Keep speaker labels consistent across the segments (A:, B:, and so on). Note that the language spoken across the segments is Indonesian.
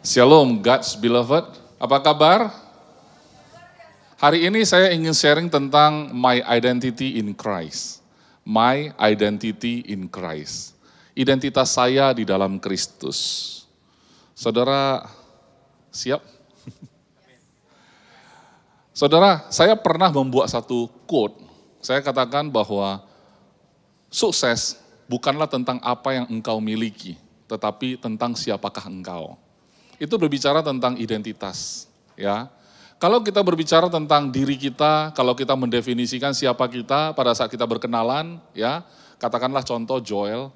A: Shalom God's beloved, apa kabar? Hari ini saya ingin sharing tentang my identity in Christ. My identity in Christ. Identitas saya di dalam Kristus. Saudara, siap? Saudara, saya pernah membuat satu quote. Saya katakan bahwa sukses bukanlah tentang apa yang engkau miliki, tetapi tentang siapakah engkau. Itu berbicara tentang identitas, ya. Kalau kita berbicara tentang diri kita, kalau kita mendefinisikan siapa kita pada saat kita berkenalan, ya, katakanlah contoh Joel.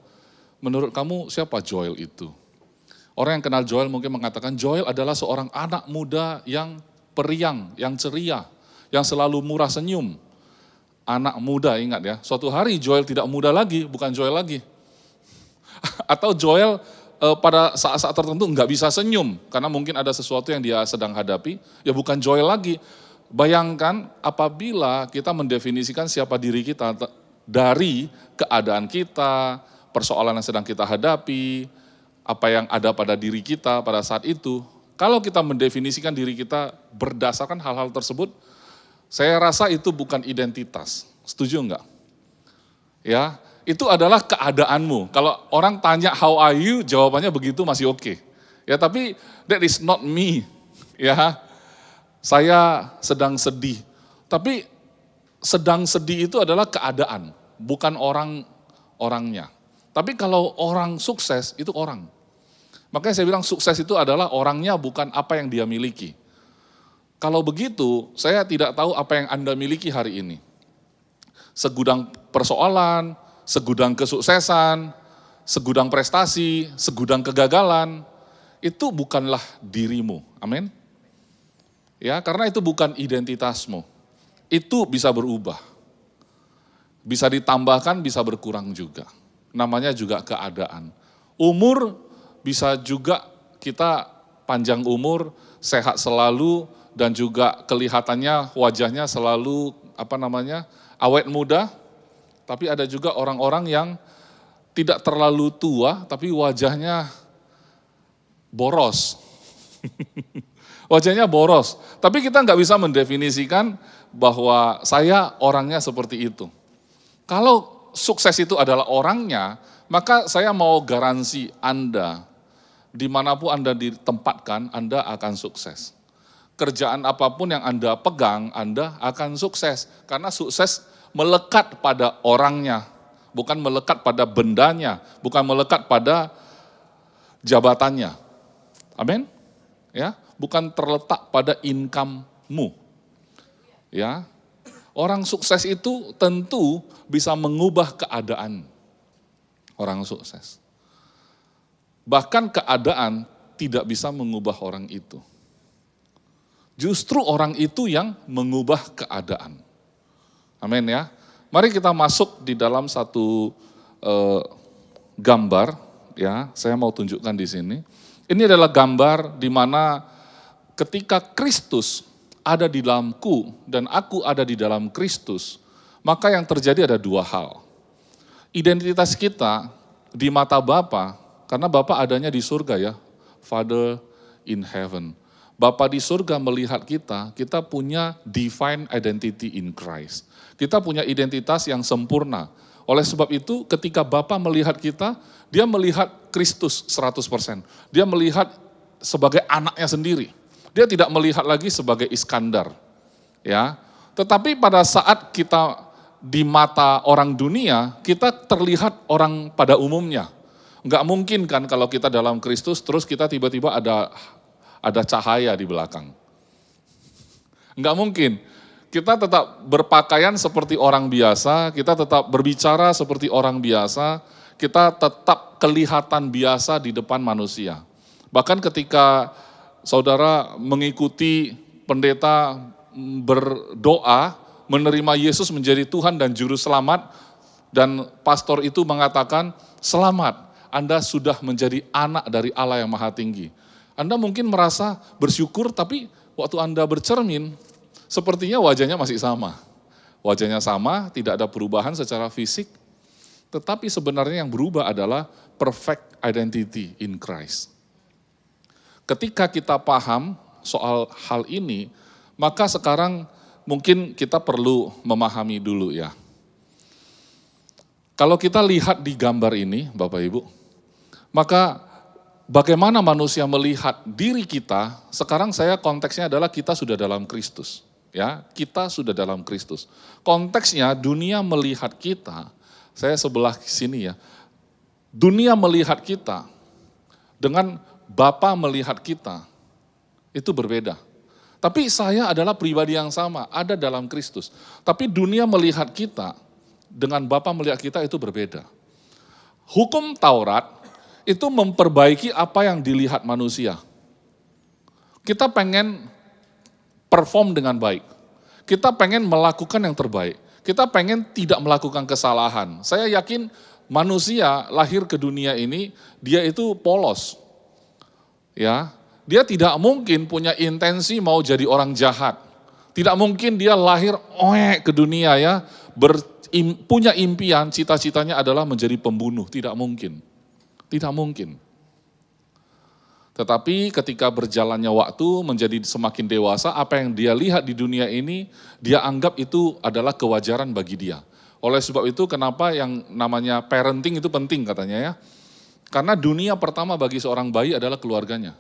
A: Menurut kamu siapa Joel itu? Orang yang kenal Joel mungkin mengatakan Joel adalah seorang anak muda yang periang, yang ceria, yang selalu murah senyum. Anak muda, ingat ya, suatu hari Joel tidak muda lagi, bukan Joel lagi. Atau Joel pada saat-saat tertentu nggak bisa senyum, karena mungkin ada sesuatu yang dia sedang hadapi, ya bukan Joel lagi. Bayangkan apabila kita mendefinisikan siapa diri kita dari keadaan kita, persoalan yang sedang kita hadapi, apa yang ada pada diri kita pada saat itu. Kalau kita mendefinisikan diri kita berdasarkan hal-hal tersebut, saya rasa itu bukan identitas. Setuju enggak? Ya, itu adalah keadaanmu. Kalau orang tanya how are you, jawabannya begitu masih oke. Ya, tapi that is not me. Ya, saya sedang sedih. Tapi sedang sedih itu adalah keadaan, bukan orangnya. Tapi kalau orang sukses, itu orang. Makanya saya bilang sukses itu adalah orangnya, bukan apa yang dia miliki. Kalau begitu, saya tidak tahu apa yang Anda miliki hari ini. Segudang persoalan, segudang kesuksesan, segudang prestasi, segudang kegagalan, itu bukanlah dirimu. Amin. Ya, karena itu bukan identitasmu. Itu bisa berubah. Bisa ditambahkan, bisa berkurang juga. Namanya juga keadaan. Umur bisa juga kita panjang umur, sehat selalu, dan juga kelihatannya wajahnya selalu awet muda. Tapi ada juga orang-orang yang tidak terlalu tua, tapi wajahnya boros. Wajahnya boros. Tapi kita nggak bisa mendefinisikan bahwa saya orangnya seperti itu. Kalau sukses itu adalah orangnya, maka saya mau garansi Anda, dimanapun Anda ditempatkan, Anda akan sukses. Kerjaan apapun yang Anda pegang, Anda akan sukses. Karena sukses melekat pada orangnya, bukan melekat pada bendanya, bukan melekat pada jabatannya. Amin? Ya, bukan terletak pada income-mu. Ya. Orang sukses itu tentu bisa mengubah keadaan. Orang sukses. Bahkan keadaan tidak bisa mengubah orang itu. Justru orang itu yang mengubah keadaan. Amin ya. Mari kita masuk di dalam satu gambar, ya. Saya mau tunjukkan di sini. Ini adalah gambar di mana ketika Kristus ada di dalamku dan aku ada di dalam Kristus, maka yang terjadi ada dua hal. Identitas kita di mata Bapa, karena Bapa adanya di surga ya, Father in heaven. Bapa di surga melihat kita, kita punya divine identity in Christ. Kita punya identitas yang sempurna. Oleh sebab itu ketika Bapa melihat kita, dia melihat Kristus 100%. Dia melihat sebagai anaknya sendiri. Dia tidak melihat lagi sebagai Iskandar. Ya. Tetapi pada saat kita di mata orang dunia, kita terlihat orang pada umumnya. Enggak mungkin kan kalau kita dalam Kristus terus kita tiba-tiba ada cahaya di belakang. Enggak mungkin. Kita tetap berpakaian seperti orang biasa, kita tetap berbicara seperti orang biasa, kita tetap kelihatan biasa di depan manusia. Bahkan ketika saudara mengikuti pendeta berdoa, menerima Yesus menjadi Tuhan dan Juru Selamat, dan pastor itu mengatakan, selamat, Anda sudah menjadi anak dari Allah yang Maha Tinggi. Anda mungkin merasa bersyukur, tapi waktu Anda bercermin, sepertinya wajahnya masih sama. Wajahnya sama, tidak ada perubahan secara fisik. Tetapi sebenarnya yang berubah adalah perfect identity in Christ. Ketika kita paham soal hal ini, maka sekarang mungkin kita perlu memahami dulu ya. Kalau kita lihat di gambar ini, Bapak Ibu, maka bagaimana manusia melihat diri kita, sekarang saya konteksnya adalah kita sudah dalam Kristus. Ya, kita sudah dalam Kristus. Konteksnya dunia melihat kita, saya sebelah sini ya, dunia melihat kita dengan Bapa melihat kita, itu berbeda. Tapi saya adalah pribadi yang sama, ada dalam Kristus. Tapi dunia melihat kita, dengan Bapa melihat kita itu berbeda. Hukum Taurat itu memperbaiki apa yang dilihat manusia. Kita pengen perform dengan baik. Kita pengen melakukan yang terbaik. Kita pengen tidak melakukan kesalahan. Saya yakin manusia lahir ke dunia ini, dia itu polos. Ya, dia tidak mungkin punya intensi mau jadi orang jahat. Tidak mungkin dia lahir ke dunia ya, punya impian, cita-citanya adalah menjadi pembunuh. Tidak mungkin. Tidak mungkin. Tetapi ketika berjalannya waktu menjadi semakin dewasa, apa yang dia lihat di dunia ini, dia anggap itu adalah kewajaran bagi dia. Oleh sebab itu kenapa yang namanya parenting itu penting katanya ya. Karena dunia pertama bagi seorang bayi adalah keluarganya.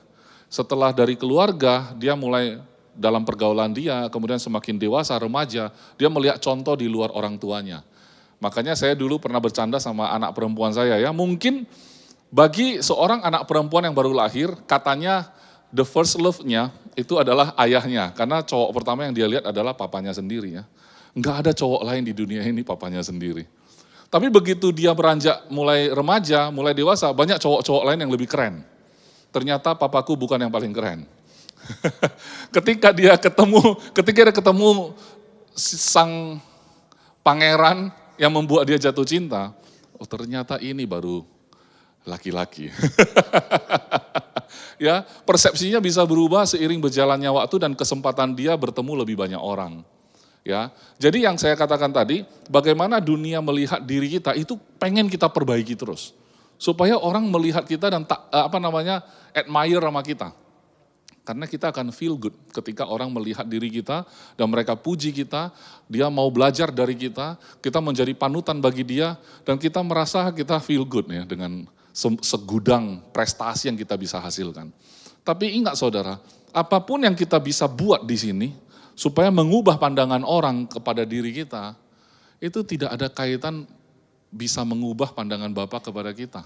A: Setelah dari keluarga, dia mulai dalam pergaulan dia, kemudian semakin dewasa, remaja, dia melihat contoh di luar orang tuanya. Makanya saya dulu pernah bercanda sama anak perempuan saya ya, mungkin bagi seorang anak perempuan yang baru lahir, katanya the first love-nya itu adalah ayahnya. Karena cowok pertama yang dia lihat adalah papanya sendiri ya. Enggak ada cowok lain di dunia ini papanya sendiri. Tapi begitu dia beranjak mulai remaja, mulai dewasa, banyak cowok-cowok lain yang lebih keren. Ternyata papaku bukan yang paling keren. Ketika dia ketemu sang pangeran yang membuat dia jatuh cinta, oh ternyata ini baru laki-laki. Ya, persepsinya bisa berubah seiring berjalannya waktu dan kesempatan dia bertemu lebih banyak orang. Ya, jadi yang saya katakan tadi, bagaimana dunia melihat diri kita itu pengen kita perbaiki terus, supaya orang melihat kita dan admire sama kita. Karena kita akan feel good ketika orang melihat diri kita dan mereka puji kita, dia mau belajar dari kita menjadi panutan bagi dia dan kita merasa kita feel good ya dengan segudang prestasi yang kita bisa hasilkan. Tapi ingat saudara, apapun yang kita bisa buat di sini supaya mengubah pandangan orang kepada diri kita, itu tidak ada kaitan bisa mengubah pandangan Bapa kepada kita.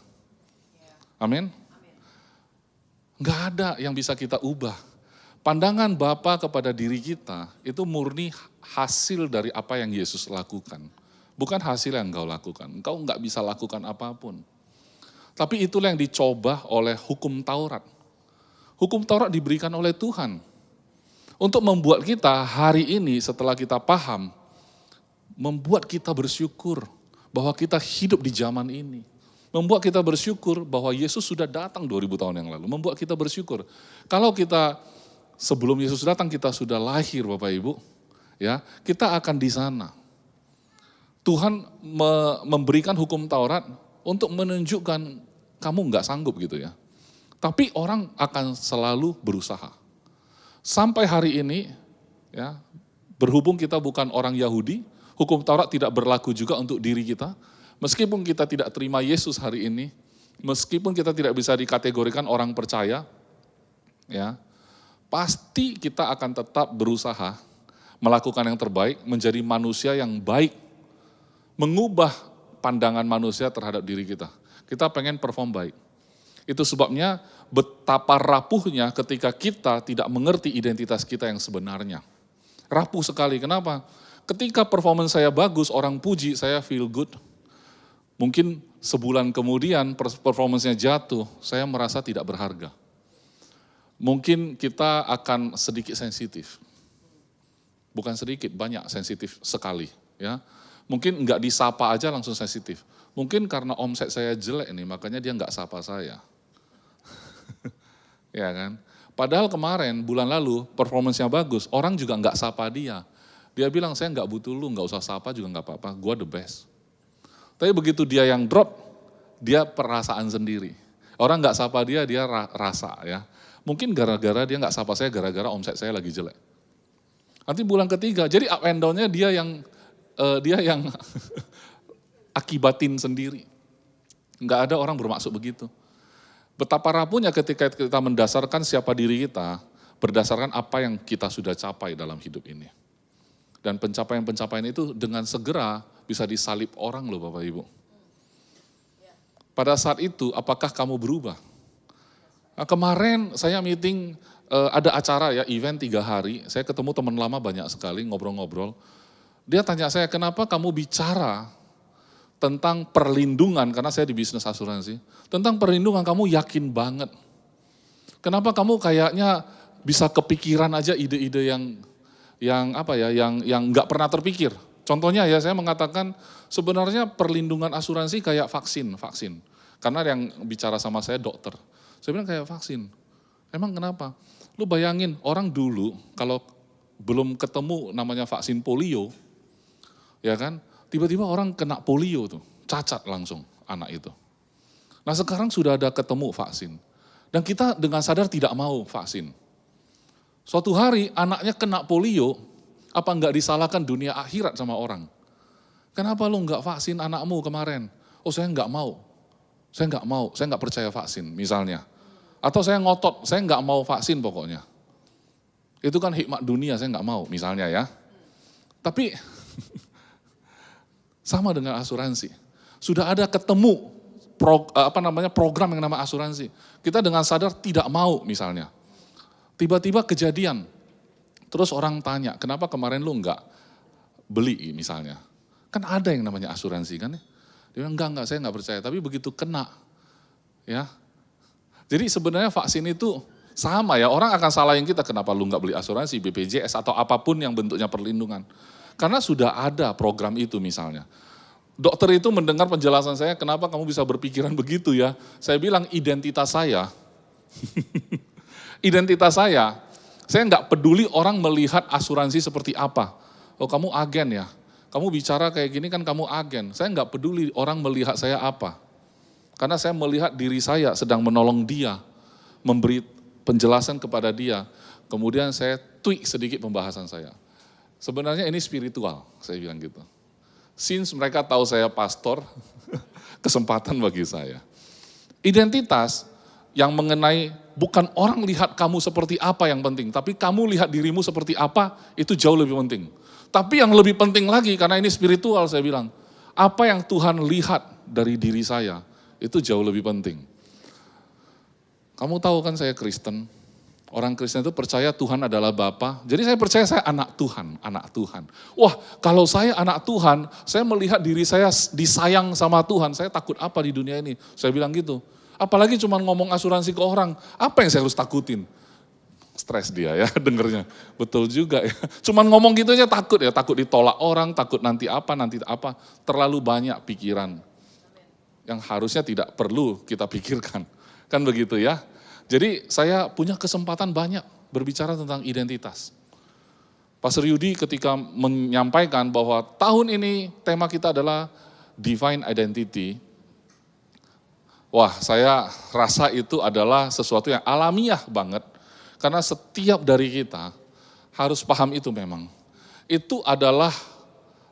A: Amin. Enggak ada yang bisa kita ubah. Pandangan Bapa kepada diri kita itu murni hasil dari apa yang Yesus lakukan. Bukan hasil yang engkau lakukan. Engkau enggak bisa lakukan apapun. Tapi itulah yang dicoba oleh hukum Taurat. Hukum Taurat diberikan oleh Tuhan. Untuk membuat kita hari ini setelah kita paham, membuat kita bersyukur bahwa kita hidup di zaman ini. Membuat kita bersyukur bahwa Yesus sudah datang 2000 tahun yang lalu. Membuat kita bersyukur. Kalau kita sebelum Yesus datang kita sudah lahir Bapak Ibu, ya, kita akan di sana. Tuhan memberikan hukum Taurat untuk menunjukkan kamu enggak sanggup gitu ya. Tapi orang akan selalu berusaha. Sampai hari ini, ya, berhubung kita bukan orang Yahudi, hukum Taurat tidak berlaku juga untuk diri kita. Meskipun kita tidak terima Yesus hari ini, meskipun kita tidak bisa dikategorikan orang percaya, ya, pasti kita akan tetap berusaha melakukan yang terbaik, menjadi manusia yang baik, mengubah pandangan manusia terhadap diri kita. Kita pengen perform baik. Itu sebabnya betapa rapuhnya ketika kita tidak mengerti identitas kita yang sebenarnya. Rapuh sekali, kenapa? Ketika performance saya bagus, orang puji, saya feel good. Mungkin sebulan kemudian performance-nya jatuh, saya merasa tidak berharga. Mungkin kita akan sedikit sensitif. Bukan sedikit, banyak sensitif sekali. Ya. Mungkin enggak disapa aja langsung sensitif. Mungkin karena omset saya jelek nih, makanya dia enggak sapa saya. Ya kan? Padahal kemarin, bulan lalu, performance-nya bagus, orang juga enggak sapa dia. Dia bilang, saya enggak butuh lu, enggak usah sapa juga enggak apa-apa, gua the best. Tapi begitu dia yang drop, dia perasaan sendiri. Orang enggak sapa dia, dia rasa ya. Mungkin gara-gara dia nggak sapa saya, gara-gara omset saya lagi jelek. Nanti bulan ketiga, jadi up and down-nya dia yang akibatin sendiri. Nggak ada orang bermaksud begitu. Betapa rapuhnya ketika kita mendasarkan siapa diri kita, berdasarkan apa yang kita sudah capai dalam hidup ini. Dan pencapaian-pencapaian itu dengan segera bisa disalib orang loh Bapak Ibu. Pada saat itu, apakah kamu berubah? Nah, kemarin saya meeting, ada acara ya, event 3 hari, saya ketemu teman lama banyak sekali, ngobrol-ngobrol. Dia tanya saya, kenapa kamu bicara tentang perlindungan, karena saya di bisnis asuransi, tentang perlindungan kamu yakin banget. Kenapa kamu kayaknya bisa kepikiran aja ide-ide yang nggak pernah terpikir. Contohnya ya saya mengatakan sebenarnya perlindungan asuransi kayak vaksin. Karena yang bicara sama saya dokter. Saya bilang kayak vaksin. Emang kenapa? Lu bayangin orang dulu kalau belum ketemu namanya vaksin polio, ya kan? Tiba-tiba orang kena polio tuh, cacat langsung anak itu. Nah sekarang sudah ada ketemu vaksin. Dan kita dengan sadar tidak mau vaksin. Suatu hari anaknya kena polio, apa enggak disalahkan dunia akhirat sama orang? Kenapa lu enggak vaksin anakmu kemarin? Oh saya enggak mau, saya enggak percaya vaksin misalnya. Atau saya ngotot, saya enggak mau vaksin pokoknya. Itu kan hikmat dunia, saya enggak mau misalnya ya. Tapi sama dengan asuransi. Sudah ada ketemu program yang nama asuransi. Kita dengan sadar tidak mau misalnya. Tiba-tiba kejadian. Terus orang tanya, kenapa kemarin lu enggak beli misalnya. Kan ada yang namanya asuransi kan ya. Dia bilang enggak saya enggak percaya. Tapi begitu kena ya. Jadi sebenarnya vaksin itu sama ya, orang akan salahin kita kenapa lu enggak beli asuransi, BPJS atau apapun yang bentuknya perlindungan. Karena sudah ada program itu misalnya. Dokter itu mendengar penjelasan saya, kenapa kamu bisa berpikiran begitu ya? Saya bilang identitas saya, saya enggak peduli orang melihat asuransi seperti apa. Oh kamu agen ya, kamu bicara kayak gini kan kamu agen. Saya enggak peduli orang melihat saya apa. Karena saya melihat diri saya sedang menolong dia, memberi penjelasan kepada dia. Kemudian saya tweak sedikit pembahasan saya. Sebenarnya ini spiritual, saya bilang gitu. Since mereka tahu saya pastor, kesempatan bagi saya. Identitas yang mengenai bukan orang lihat kamu seperti apa yang penting, tapi kamu lihat dirimu seperti apa, itu jauh lebih penting. Tapi yang lebih penting lagi, karena ini spiritual saya bilang, apa yang Tuhan lihat dari diri saya, itu jauh lebih penting. Kamu tahu kan saya Kristen, orang Kristen itu percaya Tuhan adalah Bapa. Jadi saya percaya saya anak Tuhan. Wah, kalau saya anak Tuhan, saya melihat diri saya disayang sama Tuhan, saya takut apa di dunia ini? Saya bilang gitu. Apalagi cuma ngomong asuransi ke orang, apa yang saya harus takutin? Stres dia ya dengernya. Betul juga ya. Cuman ngomong gitu aja takut ya, takut ditolak orang, takut nanti apa. Terlalu banyak pikiran yang harusnya tidak perlu kita pikirkan. Kan begitu ya. Jadi saya punya kesempatan banyak berbicara tentang identitas. Pastor Yudi ketika menyampaikan bahwa tahun ini tema kita adalah Divine Identity. Wah, saya rasa itu adalah sesuatu yang alamiah banget. Karena setiap dari kita harus paham itu memang. Itu adalah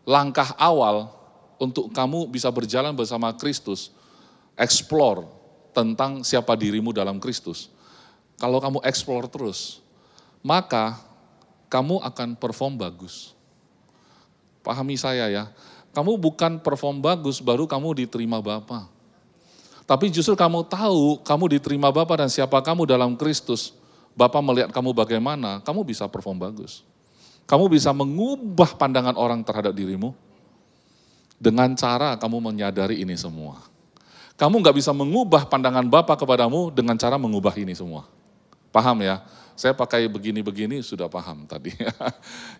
A: langkah awal untuk kamu bisa berjalan bersama Kristus, explore tentang siapa dirimu dalam Kristus. Kalau kamu explore terus, maka kamu akan perform bagus. Pahami saya ya, kamu bukan perform bagus baru kamu diterima Bapa. Tapi justru kamu tahu kamu diterima Bapa dan siapa kamu dalam Kristus, Bapa melihat kamu bagaimana, kamu bisa perform bagus. Kamu bisa mengubah pandangan orang terhadap dirimu, dengan cara kamu menyadari ini semua. Kamu nggak bisa mengubah pandangan Bapa kepadamu dengan cara mengubah ini semua. Paham ya? Saya pakai begini-begini sudah paham tadi.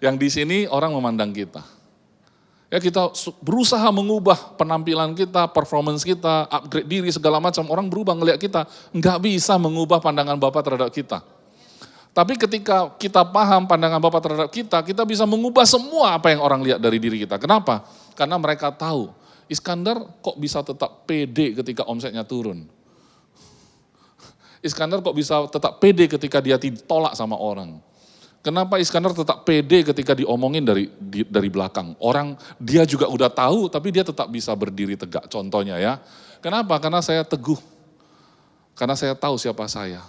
A: Yang di sini orang memandang kita. Ya kita berusaha mengubah penampilan kita, performance kita, upgrade diri segala macam. Orang berubah ngelihat kita. Nggak bisa mengubah pandangan Bapa terhadap kita. Tapi ketika kita paham pandangan Bapa terhadap kita bisa mengubah semua apa yang orang lihat dari diri kita. Kenapa? Karena mereka tahu, Iskandar kok bisa tetap pede ketika omsetnya turun. Iskandar kok bisa tetap pede ketika dia ditolak sama orang? Kenapa Iskandar tetap pede ketika diomongin dari belakang? Orang dia juga udah tahu tapi dia tetap bisa berdiri tegak, contohnya ya. Kenapa? Karena saya teguh. Karena saya tahu siapa saya.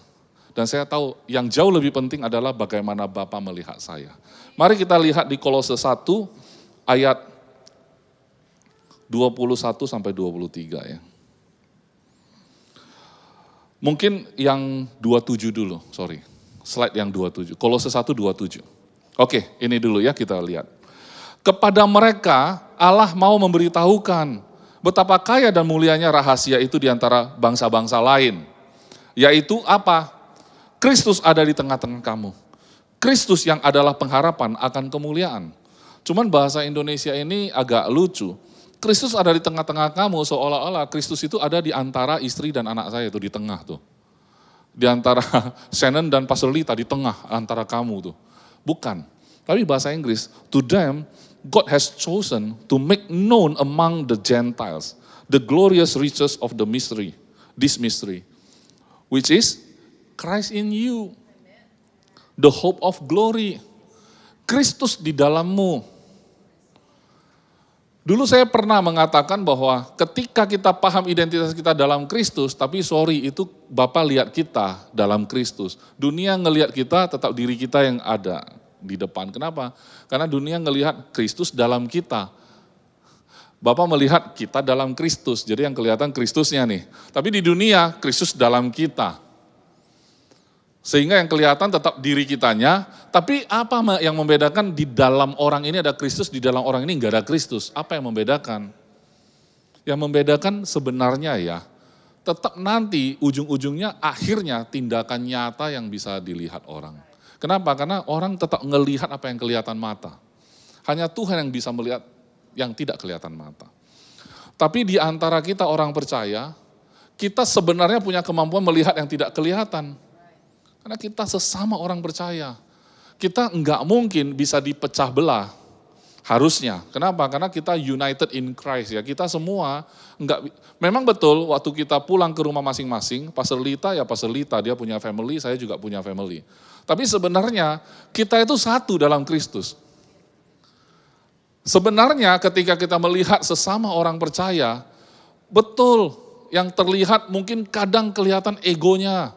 A: Dan saya tahu yang jauh lebih penting adalah bagaimana Bapa melihat saya. Mari kita lihat di Kolose 1 ayat 21 sampai 23 ya. Mungkin yang 27 dulu, sorry. Slide yang 27, Kolose 1:27. Oke, ini dulu ya kita lihat. Kepada mereka Allah mau memberitahukan betapa kaya dan mulianya rahasia itu di antara bangsa-bangsa lain. Yaitu apa? Kristus ada di tengah-tengah kamu. Kristus yang adalah pengharapan akan kemuliaan. Cuman bahasa Indonesia ini agak lucu. Kristus ada di tengah-tengah kamu, seolah-olah Kristus itu ada di antara istri dan anak saya, itu di tengah tuh. Di antara Shannon dan Pastor Lita, di tengah antara kamu tuh. Bukan. Tapi bahasa Inggris, to them, God has chosen to make known among the Gentiles the glorious riches of the mystery, this mystery, which is Christ in you, the hope of glory. Kristus di dalammu. Dulu saya pernah mengatakan bahwa ketika kita paham identitas kita dalam Kristus, tapi sorry itu Bapa lihat kita dalam Kristus. Dunia ngelihat kita tetap diri kita yang ada di depan. Kenapa? Karena dunia ngelihat Kristus dalam kita. Bapa melihat kita dalam Kristus, jadi yang kelihatan Kristusnya nih. Tapi di dunia, Kristus dalam kita. Sehingga yang kelihatan tetap diri kitanya, tapi apa yang membedakan di dalam orang ini ada Kristus, di dalam orang ini enggak ada Kristus? Apa yang membedakan? Yang membedakan sebenarnya ya, tetap nanti ujung-ujungnya akhirnya tindakan nyata yang bisa dilihat orang. Kenapa? Karena orang tetap ngelihat apa yang kelihatan mata. Hanya Tuhan yang bisa melihat yang tidak kelihatan mata. Tapi di antara kita orang percaya, kita sebenarnya punya kemampuan melihat yang tidak kelihatan. Karena kita sesama orang percaya. Kita enggak mungkin bisa dipecah belah. Harusnya. Kenapa? Karena kita united in Christ ya. Kita semua enggak, memang betul waktu kita pulang ke rumah masing-masing, Pastor Lita ya Pastor Lita, dia punya family, saya juga punya family. Tapi sebenarnya kita itu satu dalam Kristus. Sebenarnya ketika kita melihat sesama orang percaya, betul yang terlihat mungkin kadang kelihatan egonya,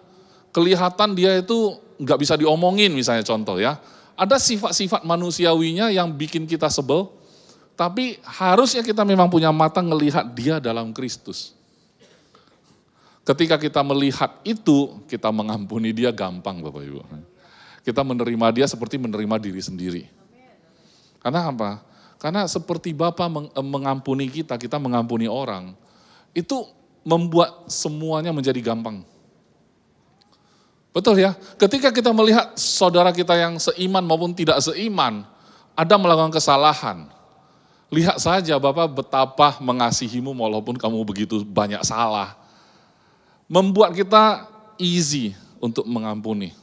A: kelihatan dia itu nggak bisa diomongin misalnya contoh ya. Ada sifat-sifat manusiawinya yang bikin kita sebel, tapi harusnya kita memang punya mata ngelihat dia dalam Kristus. Ketika kita melihat itu, kita mengampuni dia gampang Bapak Ibu. Kita menerima dia seperti menerima diri sendiri. Karena apa? Karena seperti Bapa mengampuni kita, kita mengampuni orang, itu membuat semuanya menjadi gampang. Betul ya? Ketika kita melihat saudara kita yang seiman maupun tidak seiman, ada melakukan kesalahan. Lihat saja Bapak betapa mengasihimu walaupun kamu begitu banyak salah. Membuat kita easy untuk mengampuni.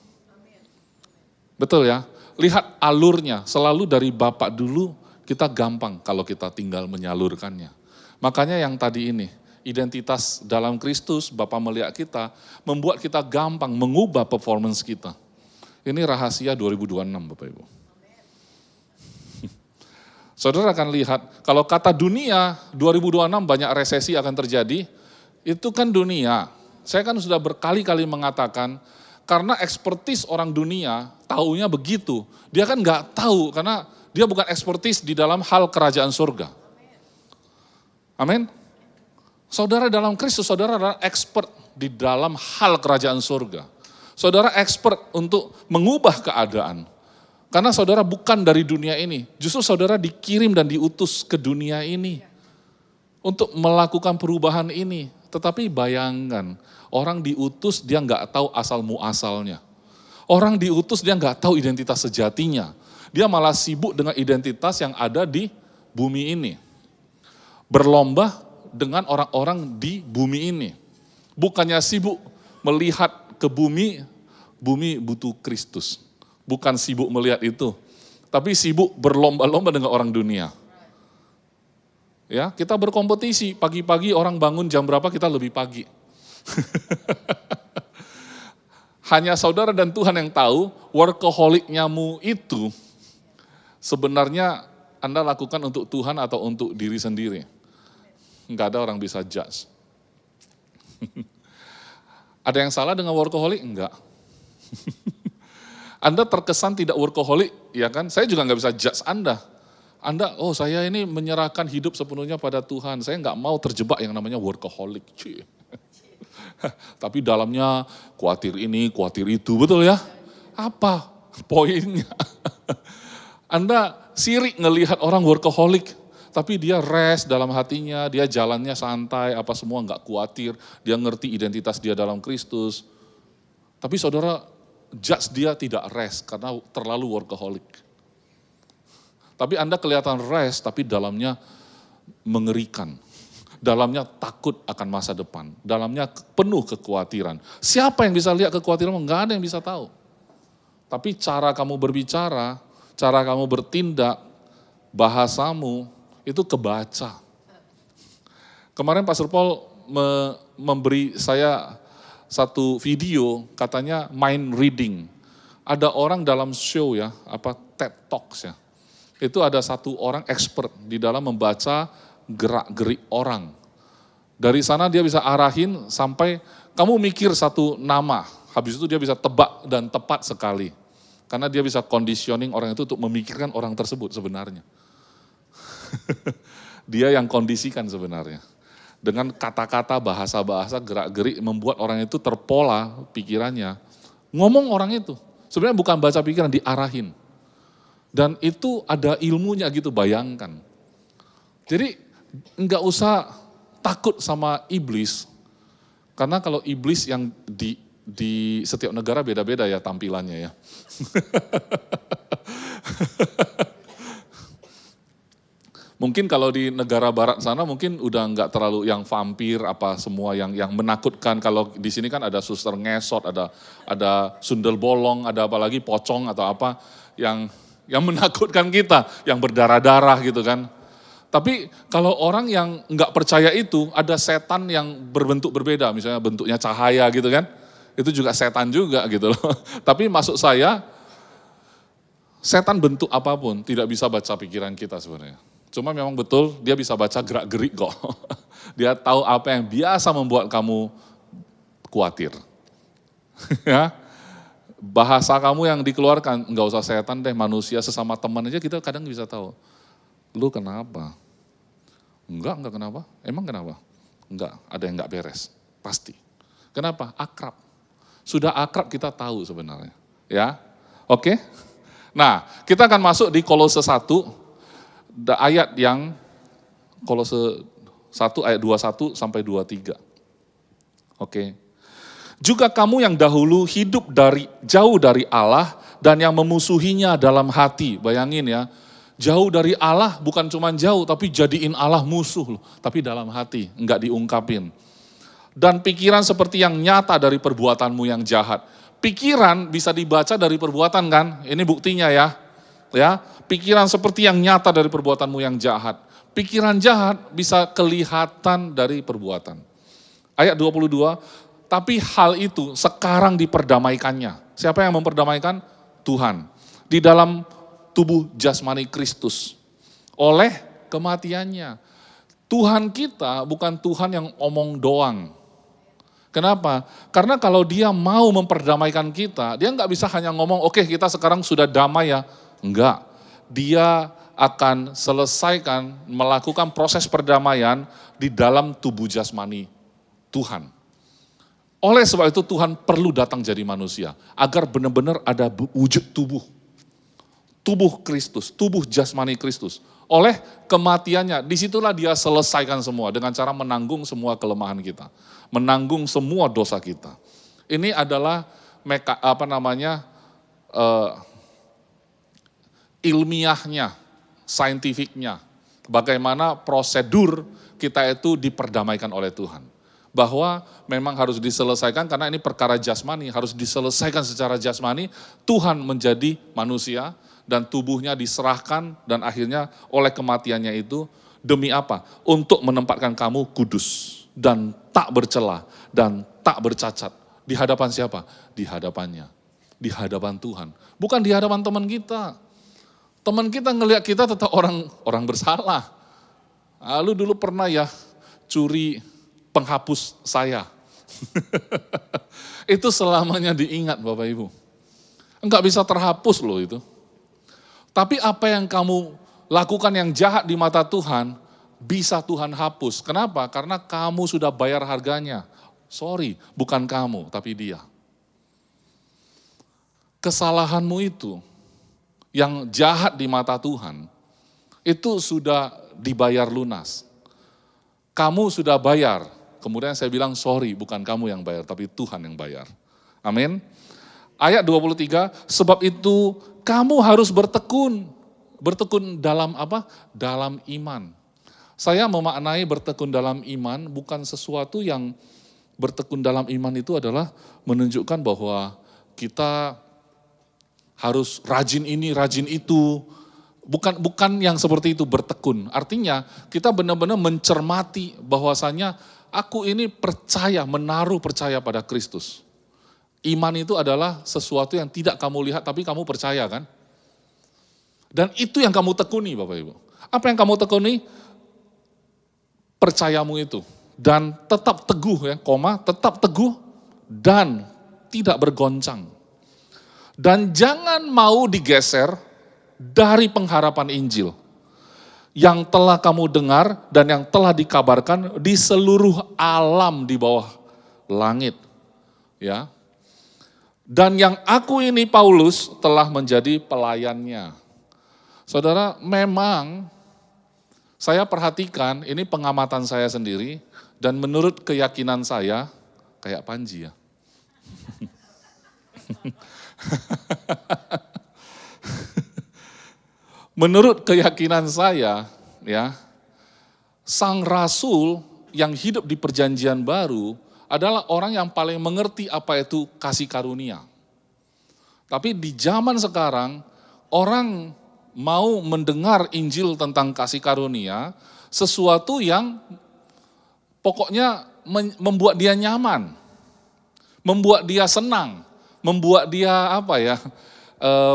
A: Betul ya? Lihat alurnya, selalu dari Bapak dulu kita gampang kalau kita tinggal menyalurkannya. Makanya yang tadi ini, identitas dalam Kristus, Bapa melihat kita, membuat kita gampang mengubah performance kita. Ini rahasia 2026 Bapak Ibu. Saudara akan lihat, kalau kata dunia 2026 banyak resesi akan terjadi, itu kan dunia. Saya kan sudah berkali-kali mengatakan, karena ekspertis orang dunia, taunya begitu. Dia kan nggak tahu, karena dia bukan ekspertis di dalam hal kerajaan surga. Amin. Saudara dalam Kristus, saudara adalah expert di dalam hal kerajaan surga. Saudara expert untuk mengubah keadaan. Karena saudara bukan dari dunia ini. Justru saudara dikirim dan diutus ke dunia ini. Untuk melakukan perubahan ini. Tetapi bayangkan, orang diutus dia nggak tahu asal muasalnya. Orang diutus dia nggak tahu identitas sejatinya. Dia malah sibuk dengan identitas yang ada di bumi ini. Berlomba dengan orang-orang di bumi ini. Bukannya sibuk melihat ke bumi, bumi butuh Kristus. Bukan sibuk melihat itu, tapi sibuk berlomba-lomba dengan orang dunia. Ya, kita berkompetisi, pagi-pagi orang bangun jam berapa kita lebih pagi. hanya saudara dan Tuhan yang tahu workaholicnyamu itu sebenarnya Anda lakukan untuk Tuhan atau untuk diri sendiri. Enggak ada orang bisa judge. Ada yang salah dengan workaholic? Enggak. Anda terkesan tidak workaholic, ya kan? Saya juga nggak bisa judge Anda. Anda, oh saya ini menyerahkan hidup sepenuhnya pada Tuhan. Saya nggak mau terjebak yang namanya workaholic. Tapi dalamnya khawatir ini, khawatir itu, betul ya? Apa poinnya? Anda sirik ngelihat orang workaholic, tapi dia rest dalam hatinya, dia jalannya santai, apa semua nggak khawatir, dia ngerti identitas dia dalam Kristus. Tapi saudara, judge dia tidak rest karena terlalu workaholic. Tapi Anda kelihatan rest, tapi dalamnya mengerikan. Dalamnya takut akan masa depan. Dalamnya penuh kekhawatiran. Siapa yang bisa lihat kekhawatiranmu? Enggak ada yang bisa tahu. Tapi cara kamu berbicara, cara kamu bertindak, bahasamu, itu kebaca. Kemarin Pastor Paul memberi saya satu video, katanya mind reading. Ada orang dalam show ya, TED Talks ya. Itu ada satu orang expert di dalam membaca gerak-gerik orang. Dari sana dia bisa arahin sampai kamu mikir satu nama, habis itu dia bisa tebak dan tepat sekali. Karena dia bisa conditioning orang itu untuk memikirkan orang tersebut sebenarnya. Dia yang kondisikan sebenarnya. Dengan kata-kata, bahasa-bahasa, gerak-gerik membuat orang itu terpola pikirannya. Ngomong orang itu, sebenarnya bukan baca pikiran, diarahin. Dan itu ada ilmunya gitu, bayangkan. Jadi enggak usah takut sama iblis. Karena kalau iblis yang di setiap negara beda-beda ya tampilannya ya. Mungkin kalau di negara barat sana mungkin udah enggak terlalu yang vampir apa semua yang menakutkan. Kalau di sini kan ada suster ngesot, ada sundel bolong, ada apalagi pocong atau apa yang menakutkan kita, yang berdarah-darah gitu kan. Tapi kalau orang yang nggak percaya itu, ada setan yang berbentuk berbeda, misalnya bentuknya cahaya gitu kan. Itu juga setan juga gitu loh. Tapi maksud saya, setan bentuk apapun tidak bisa baca pikiran kita sebenarnya. Cuma memang betul dia bisa baca gerak-gerik kok. Dia tahu apa yang biasa membuat kamu khawatir. Ya. Bahasa kamu yang dikeluarkan, nggak usah setan deh, manusia sesama teman aja kita kadang bisa tahu. Lu kenapa? Enggak kenapa. Emang kenapa? Enggak, ada yang nggak beres, pasti. Kenapa? Akrab. Sudah akrab kita tahu sebenarnya. Ya, oke? Nah, kita akan masuk di Kolose 1, ayat yang Kolose 1 ayat 21 sampai 23. Oke. Juga kamu yang dahulu hidup jauh dari Allah dan yang memusuhinya dalam hati. Bayangin ya, jauh dari Allah bukan cuma jauh tapi jadiin Allah musuh loh. Tapi dalam hati, enggak diungkapin. Dan pikiran seperti yang nyata dari perbuatanmu yang jahat. Pikiran bisa dibaca dari perbuatan kan, ini buktinya ya. Ya, pikiran seperti yang nyata dari perbuatanmu yang jahat. Pikiran jahat bisa kelihatan dari perbuatan. Ayat 22, tapi hal itu sekarang diperdamaikannya. Siapa yang memperdamaikan? Tuhan. Di dalam tubuh jasmani Kristus. Oleh kematiannya. Tuhan kita bukan Tuhan yang omong doang. Kenapa? Karena kalau dia mau memperdamaikan kita, dia nggak bisa hanya ngomong, oke, kita sekarang sudah damai ya. Enggak. Dia akan selesaikan, melakukan proses perdamaian di dalam tubuh jasmani Tuhan. Oleh sebab itu Tuhan perlu datang jadi manusia, agar benar-benar ada wujud tubuh. Tubuh Kristus, tubuh jasmani Kristus. Oleh kematiannya, disitulah dia selesaikan semua dengan cara menanggung semua kelemahan kita. Menanggung semua dosa kita. Ini adalah ilmiahnya, saintifiknya. Bagaimana prosedur kita itu diperdamaikan oleh Tuhan. Bahwa memang harus diselesaikan karena ini perkara jasmani, harus diselesaikan secara jasmani. Tuhan menjadi manusia dan tubuhnya diserahkan dan akhirnya oleh kematiannya itu demi apa? Untuk menempatkan kamu kudus dan tak bercela dan tak bercacat Di hadapan siapa? Di hadapannya. Di hadapan Tuhan. Bukan di hadapan teman kita. Teman kita ngelihat kita tetap orang bersalah. Lu dulu pernah ya curi penghapus saya. Itu selamanya diingat Bapak Ibu. Enggak bisa terhapus loh itu. Tapi apa yang kamu lakukan yang jahat di mata Tuhan, bisa Tuhan hapus. Kenapa? Karena kamu sudah bayar harganya. Sorry, bukan kamu, tapi dia. Kesalahanmu itu, yang jahat di mata Tuhan, itu sudah dibayar lunas. Kamu sudah bayar, kemudian saya bilang sorry, bukan kamu yang bayar, tapi Tuhan yang bayar. Amin. Ayat 23, sebab itu kamu harus bertekun. Bertekun dalam apa? Dalam iman. Saya memaknai bertekun dalam iman bukan sesuatu yang bertekun dalam iman itu adalah menunjukkan bahwa kita harus rajin ini, rajin itu. Bukan yang seperti itu bertekun. Artinya kita benar-benar mencermati bahwasanya aku ini percaya, menaruh percaya pada Kristus. Iman itu adalah sesuatu yang tidak kamu lihat tapi kamu percaya kan? Dan itu yang kamu tekuni Bapak Ibu. Apa yang kamu tekuni? Percayamu itu. Dan tetap teguh ya, tetap teguh dan tidak bergoncang. Dan jangan mau digeser dari pengharapan Injil yang telah kamu dengar dan yang telah dikabarkan di seluruh alam di bawah langit. Ya. Dan yang aku ini Paulus telah menjadi pelayannya. Saudara, memang saya perhatikan, ini pengamatan saya sendiri, dan menurut keyakinan saya, kayak Panji ya. Menurut keyakinan saya, ya, sang rasul yang hidup di perjanjian baru adalah orang yang paling mengerti apa itu kasih karunia. Tapi di zaman sekarang, orang mau mendengar Injil tentang kasih karunia, sesuatu yang pokoknya membuat dia nyaman, membuat dia senang, membuat dia apa ya,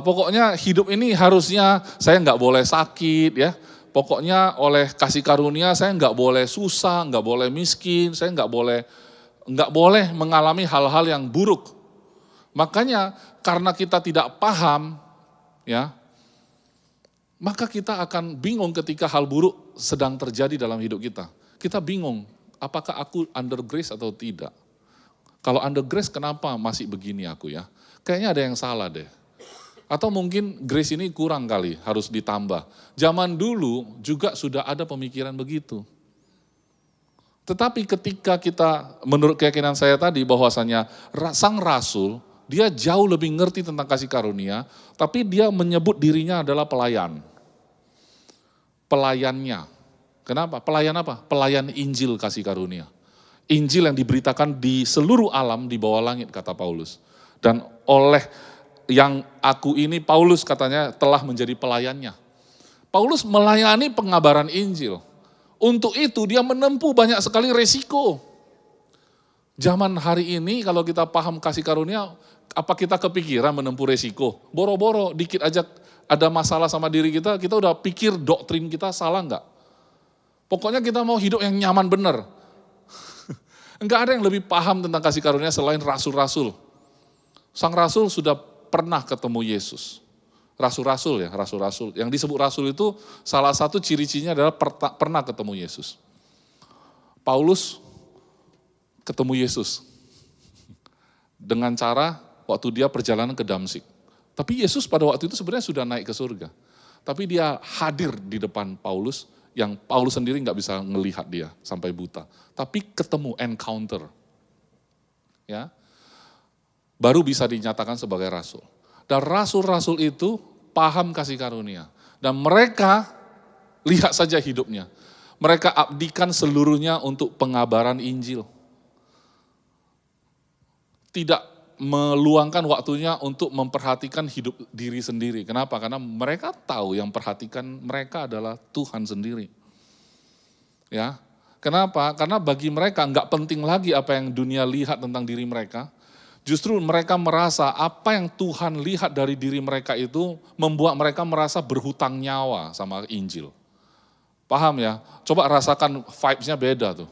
A: pokoknya hidup ini harusnya saya nggak boleh sakit ya, pokoknya oleh kasih karunia saya nggak boleh susah, nggak boleh miskin, saya nggak boleh mengalami hal-hal yang buruk. Makanya karena kita tidak paham ya, maka kita akan bingung ketika hal buruk sedang terjadi dalam hidup kita. Kita bingung, apakah aku under grace atau tidak? Kalau under grace kenapa masih begini aku ya? Kayaknya ada yang salah deh. Atau mungkin grace ini kurang kali, harus ditambah. Zaman dulu juga sudah ada pemikiran begitu. Tetapi ketika kita, menurut keyakinan saya tadi bahwasanya sang rasul, dia jauh lebih ngerti tentang kasih karunia, tapi dia menyebut dirinya adalah pelayan. Pelayannya. Kenapa? Pelayan apa? Pelayan Injil kasih karunia. Injil yang diberitakan di seluruh alam di bawah langit, kata Paulus. Dan oleh yang aku ini, Paulus katanya telah menjadi pelayannya. Paulus melayani pengabaran Injil. Untuk itu dia menempuh banyak sekali resiko. Zaman hari ini kalau kita paham kasih karunia, apa kita kepikiran menempuh resiko? Boro-boro dikit aja ada masalah sama diri kita udah pikir doktrin kita salah enggak? Pokoknya kita mau hidup yang nyaman bener. Enggak ada yang lebih paham tentang kasih karunia selain rasul-rasul. Sang rasul sudah pernah ketemu Yesus. Rasul-rasul ya, rasul-rasul. Yang disebut rasul itu salah satu ciri-cirinya adalah pernah ketemu Yesus. Paulus ketemu Yesus. Dengan cara waktu dia perjalanan ke Damsyik. Tapi Yesus pada waktu itu sebenarnya sudah naik ke surga. Tapi dia hadir di depan Paulus, yang Paulus sendiri nggak bisa ngelihat dia sampai buta. Tapi ketemu, encounter. Ya, baru bisa dinyatakan sebagai rasul. Dan rasul-rasul itu paham kasih karunia. Dan mereka, lihat saja hidupnya. Mereka abdikan seluruhnya untuk pengabaran Injil. Tidak meluangkan waktunya untuk memperhatikan hidup diri sendiri. Kenapa? Karena mereka tahu yang perhatikan mereka adalah Tuhan sendiri. Ya, kenapa? Karena bagi mereka nggak penting lagi apa yang dunia lihat tentang diri mereka. Justru mereka merasa apa yang Tuhan lihat dari diri mereka itu membuat mereka merasa berhutang nyawa sama Injil. Paham ya? Coba rasakan vibes-nya beda tuh.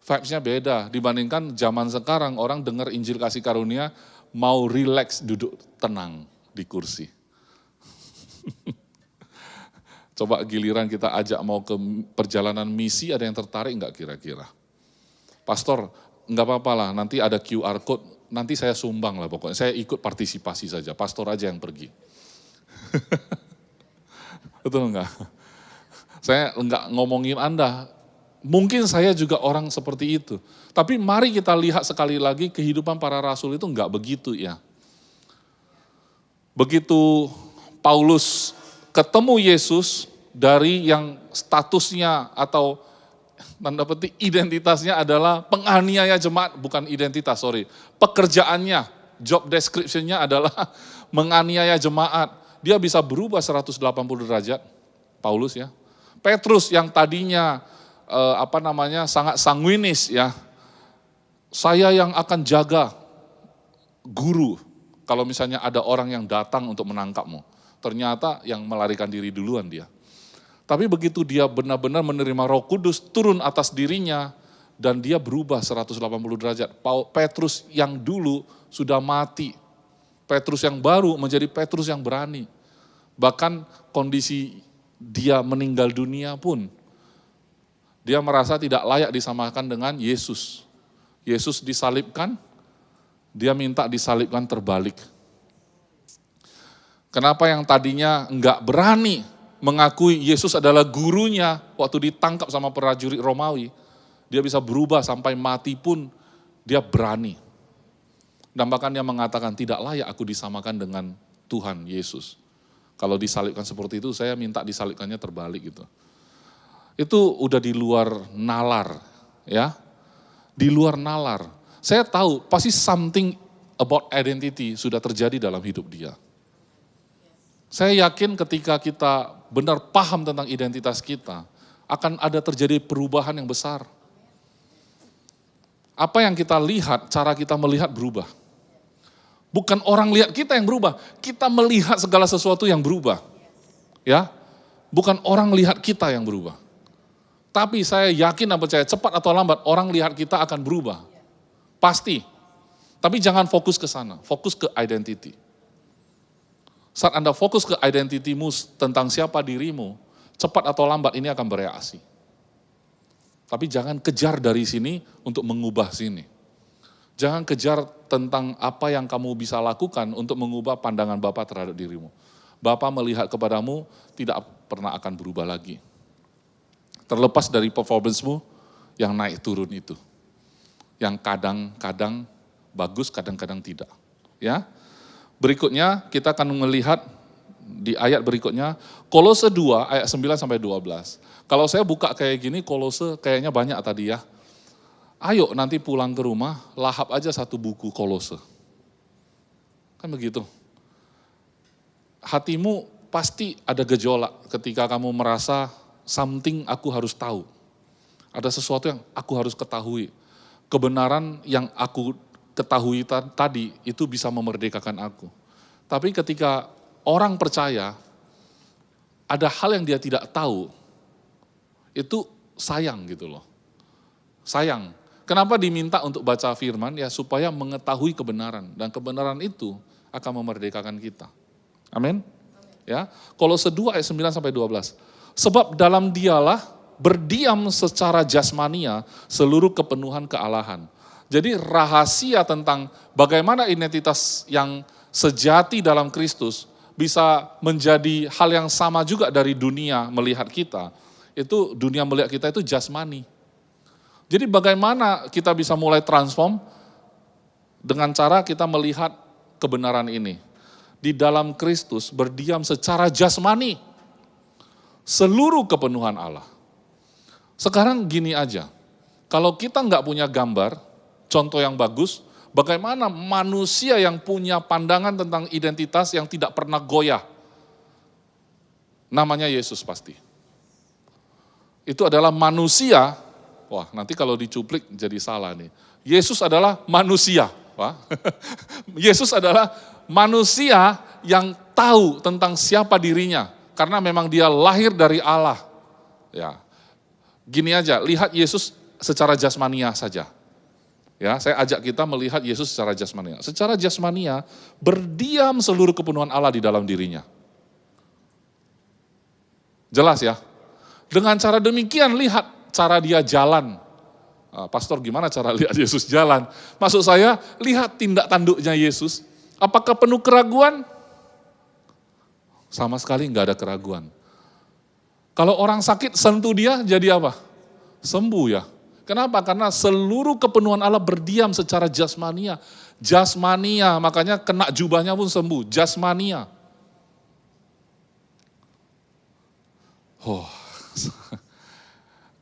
A: Vibes-nya beda dibandingkan zaman sekarang orang dengar Injil kasih karunia mau relax duduk tenang di kursi. Coba giliran kita ajak mau ke perjalanan misi, ada yang tertarik enggak kira-kira? Pastor, enggak apa-apa lah, nanti ada QR code, nanti saya sumbang lah pokoknya. Saya ikut partisipasi saja, pastor aja yang pergi. Betul enggak? Saya enggak ngomongin Anda, mungkin saya juga orang seperti itu. Tapi mari kita lihat sekali lagi kehidupan para rasul itu enggak begitu ya. Begitu Paulus ketemu Yesus dari yang statusnya atau tanda petik identitasnya adalah penganiaya jemaat, bukan identitas, pekerjaannya, job description-nya adalah menganiaya jemaat. Dia bisa berubah 180 derajat, Paulus ya. Petrus yang tadinya sangat sanguinis ya. Saya yang akan jaga guru kalau misalnya ada orang yang datang untuk menangkapmu. Ternyata yang melarikan diri duluan dia. Tapi begitu dia benar-benar menerima Roh Kudus turun atas dirinya dan dia berubah 180 derajat. Petrus yang dulu sudah mati. Petrus yang baru menjadi Petrus yang berani. Bahkan kondisi dia meninggal dunia pun dia merasa tidak layak disamakan dengan Yesus. Yesus disalibkan, dia minta disalibkan terbalik. Kenapa yang tadinya enggak berani mengakui Yesus adalah gurunya waktu ditangkap sama prajurit Romawi, dia bisa berubah sampai mati pun dia berani. Dan bahkan dia mengatakan tidak layak aku disamakan dengan Tuhan Yesus. Kalau disalibkan seperti itu saya minta disalibkannya terbalik gitu. Itu udah di luar nalar ya. Di luar nalar. Saya tahu pasti something about identity sudah terjadi dalam hidup dia. Saya yakin ketika kita benar paham tentang identitas kita, akan ada terjadi perubahan yang besar. Apa yang kita lihat, cara kita melihat berubah. Bukan orang lihat kita yang berubah, kita melihat segala sesuatu yang berubah. Ya, bukan orang lihat kita yang berubah. Tapi saya yakin dan percaya cepat atau lambat orang lihat kita akan berubah. Pasti. Tapi jangan fokus ke sana, fokus ke identity. Saat Anda fokus ke identitimu tentang siapa dirimu, cepat atau lambat ini akan bereaksi. Tapi jangan kejar dari sini untuk mengubah sini. Jangan kejar tentang apa yang kamu bisa lakukan untuk mengubah pandangan Bapa terhadap dirimu. Bapa melihat kepadamu tidak pernah akan berubah lagi. Terlepas dari performance-mu yang naik turun itu. Yang kadang-kadang bagus, kadang-kadang tidak. Ya. Berikutnya kita akan melihat di ayat berikutnya, Kolose 2 ayat 9 sampai 12. Kalau saya buka kayak gini, Kolose kayaknya banyak tadi ya. Ayo nanti pulang ke rumah, lahap aja satu buku Kolose. Kan begitu. Hatimu pasti ada gejolak ketika kamu merasa something aku harus tahu. Ada sesuatu yang aku harus ketahui. Kebenaran yang aku ketahui tadi itu bisa memerdekakan aku. Tapi ketika orang percaya ada hal yang dia tidak tahu, itu sayang gitu loh. Sayang. Kenapa diminta untuk baca firman? Ya supaya mengetahui kebenaran. Dan kebenaran itu akan memerdekakan kita. Amin. Ya, Kolose 2 ayat 9 sampai 12. Sebab dalam dialah berdiam secara jasmania seluruh kepenuhan kealahan. Jadi rahasia tentang bagaimana identitas yang sejati dalam Kristus bisa menjadi hal yang sama juga dari dunia melihat kita. Itu dunia melihat kita itu jasmani. Jadi bagaimana kita bisa mulai transform dengan cara kita melihat kebenaran ini. Di dalam Kristus berdiam secara jasmani seluruh kepenuhan Allah. Sekarang gini aja, kalau kita nggak punya gambar, contoh yang bagus, bagaimana manusia yang punya pandangan tentang identitas yang tidak pernah goyah. Namanya Yesus pasti. Itu adalah manusia, wah nanti kalau dicuplik jadi salah nih. Yesus adalah manusia, Wah. Yesus adalah manusia yang tahu tentang siapa dirinya. Karena memang dia lahir dari Allah. Ya, gini aja, lihat Yesus secara jasmania saja. Ya, saya ajak kita melihat Yesus secara jasmania. Secara jasmania, berdiam seluruh kepenuhan Allah di dalam dirinya. Jelas ya? Dengan cara demikian, lihat cara dia jalan. Pastor, gimana cara lihat Yesus jalan? Maksud saya, lihat tindak tanduknya Yesus. Apakah penuh keraguan? Sama sekali enggak ada keraguan. Kalau orang sakit sentuh dia, jadi apa? Sembuh ya. Kenapa? Karena seluruh kepenuhan Allah berdiam secara jasmania. Jasmania, makanya kena jubahnya pun sembuh. Jasmania. Oh,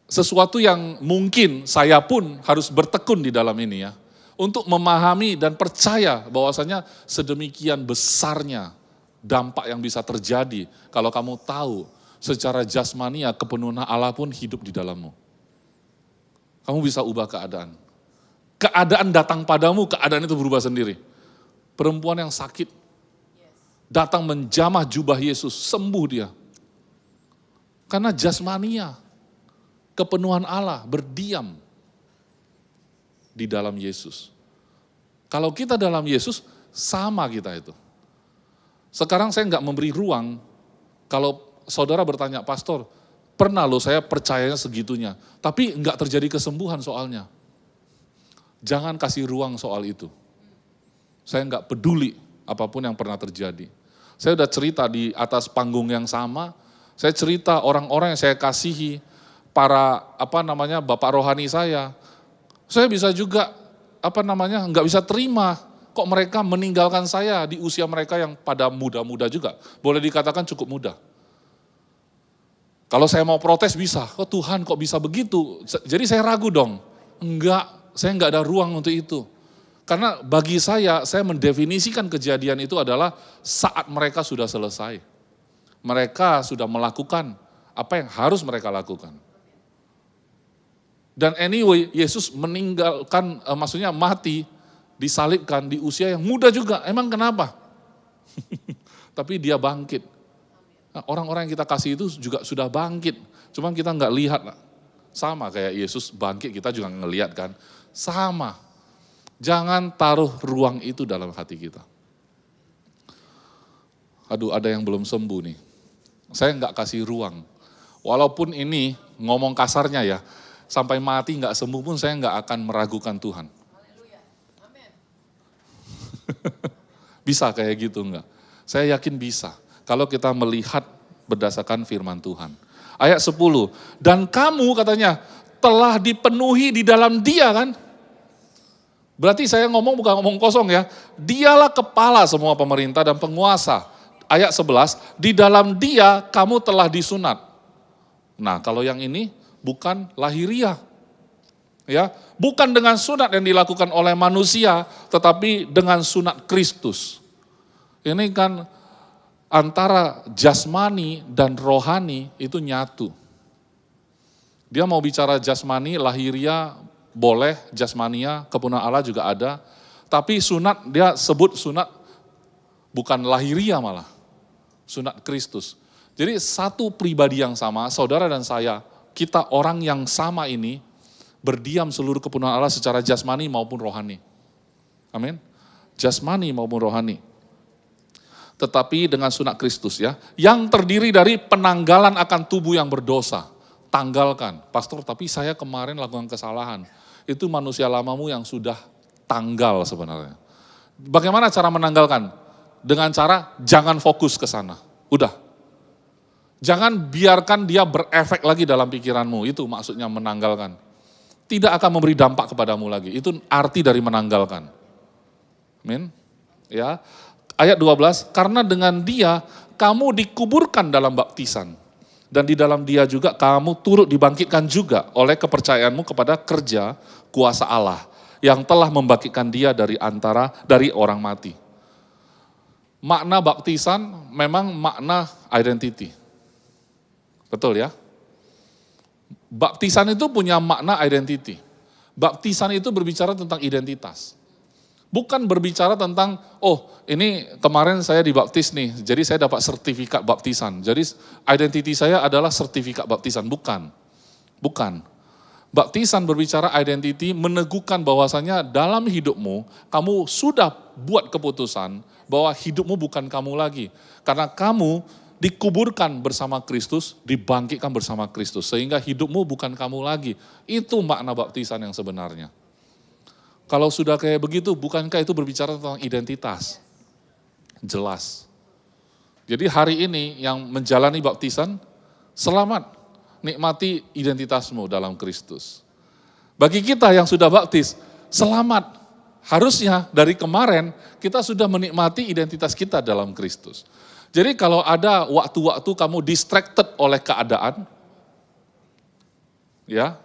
A: sesuatu yang mungkin saya pun harus bertekun di dalam ini ya. Untuk memahami dan percaya bahwasanya sedemikian besarnya dampak yang bisa terjadi kalau kamu tahu secara jasmania kepenuhan Allah pun hidup di dalammu. Kamu bisa ubah keadaan. Keadaan datang padamu, keadaan itu berubah sendiri. Perempuan yang sakit datang menjamah jubah Yesus, sembuh dia. Karena jasmania, kepenuhan Allah berdiam di dalam Yesus. Kalau kita dalam Yesus, sama kita itu. Sekarang saya enggak memberi ruang, kalau saudara bertanya, pastor, pernah loh saya percayanya segitunya, tapi enggak terjadi kesembuhan soalnya. Jangan kasih ruang soal itu. Saya enggak peduli apapun yang pernah terjadi. Saya udah cerita di atas panggung yang sama, saya cerita orang-orang yang saya kasihi, para bapak rohani saya bisa juga nggak bisa terima kok mereka meninggalkan saya di usia mereka yang pada muda-muda juga, boleh dikatakan cukup muda. Kalau saya mau protes bisa, kok Tuhan kok bisa begitu? Jadi saya ragu dong, saya enggak ada ruang untuk itu. Karena bagi saya mendefinisikan kejadian itu adalah saat mereka sudah selesai. Mereka sudah melakukan apa yang harus mereka lakukan. Dan anyway, Yesus meninggalkan, maksudnya mati, disalibkan di usia yang muda juga. Emang kenapa? Tapi dia bangkit. Nah, orang-orang yang kita kasih itu juga sudah bangkit. Cuman kita nggak lihat. Sama kayak Yesus bangkit, kita juga ngelihat kan. Sama. Jangan taruh ruang itu dalam hati kita. Aduh, ada yang belum sembuh nih. Saya nggak kasih ruang. Walaupun ini ngomong kasarnya ya, sampai mati nggak sembuh pun saya nggak akan meragukan Tuhan. Bisa kayak gitu nggak? Saya yakin bisa. Kalau kita melihat berdasarkan firman Tuhan. Ayat 10, dan kamu katanya telah dipenuhi di dalam Dia kan? Berarti saya ngomong bukan ngomong kosong ya. Dialah kepala semua pemerintah dan penguasa. Ayat 11, di dalam Dia kamu telah disunat. Nah, kalau yang ini bukan lahiriah. Ya, bukan dengan sunat yang dilakukan oleh manusia, tetapi dengan sunat Kristus. Ini kan antara jasmani dan rohani itu nyatu. Dia mau bicara jasmani, lahiriah boleh, jasmania, kepenuhan Allah juga ada. Tapi sunat, dia sebut sunat bukan lahiriah malah. Sunat Kristus. Jadi satu pribadi yang sama, saudara dan saya, kita orang yang sama ini, berdiam seluruh kepenuhan Allah secara jasmani maupun rohani. Amin. Jasmani maupun rohani. Tetapi dengan sunat Kristus ya, yang terdiri dari penanggalan akan tubuh yang berdosa. Tanggalkan. Pastor, tapi saya kemarin lakukan kesalahan. Itu manusia lamamu yang sudah tanggal sebenarnya. Bagaimana cara menanggalkan? Dengan cara jangan fokus ke sana. Udah. Jangan biarkan dia berefek lagi dalam pikiranmu. Itu maksudnya menanggalkan. Tidak akan memberi dampak kepadamu lagi. Itu arti dari menanggalkan. Amin. Ya. Ayat 12, karena dengan Dia kamu dikuburkan dalam baptisan. Dan di dalam Dia juga kamu turut dibangkitkan juga oleh kepercayaanmu kepada kerja kuasa Allah yang telah membangkitkan Dia dari orang mati. Makna baptisan memang makna identity. Betul ya? Baptisan itu punya makna identity. Baptisan itu berbicara tentang identitas. Bukan berbicara tentang, oh ini kemarin saya dibaptis nih, jadi saya dapat sertifikat baptisan. Jadi identiti saya adalah sertifikat baptisan, bukan. Bukan. Baptisan berbicara identiti, meneguhkan bahwasanya dalam hidupmu, kamu sudah buat keputusan bahwa hidupmu bukan kamu lagi. Karena kamu dikuburkan bersama Kristus, dibangkitkan bersama Kristus. Sehingga hidupmu bukan kamu lagi. Itu makna baptisan yang sebenarnya. Kalau sudah kayak begitu, bukankah itu berbicara tentang identitas? Jelas. Jadi hari ini yang menjalani baptisan, selamat. Nikmati identitasmu dalam Kristus. Bagi kita yang sudah baptis, selamat. Harusnya dari kemarin kita sudah menikmati identitas kita dalam Kristus. Jadi kalau ada waktu-waktu kamu distracted oleh keadaan, ya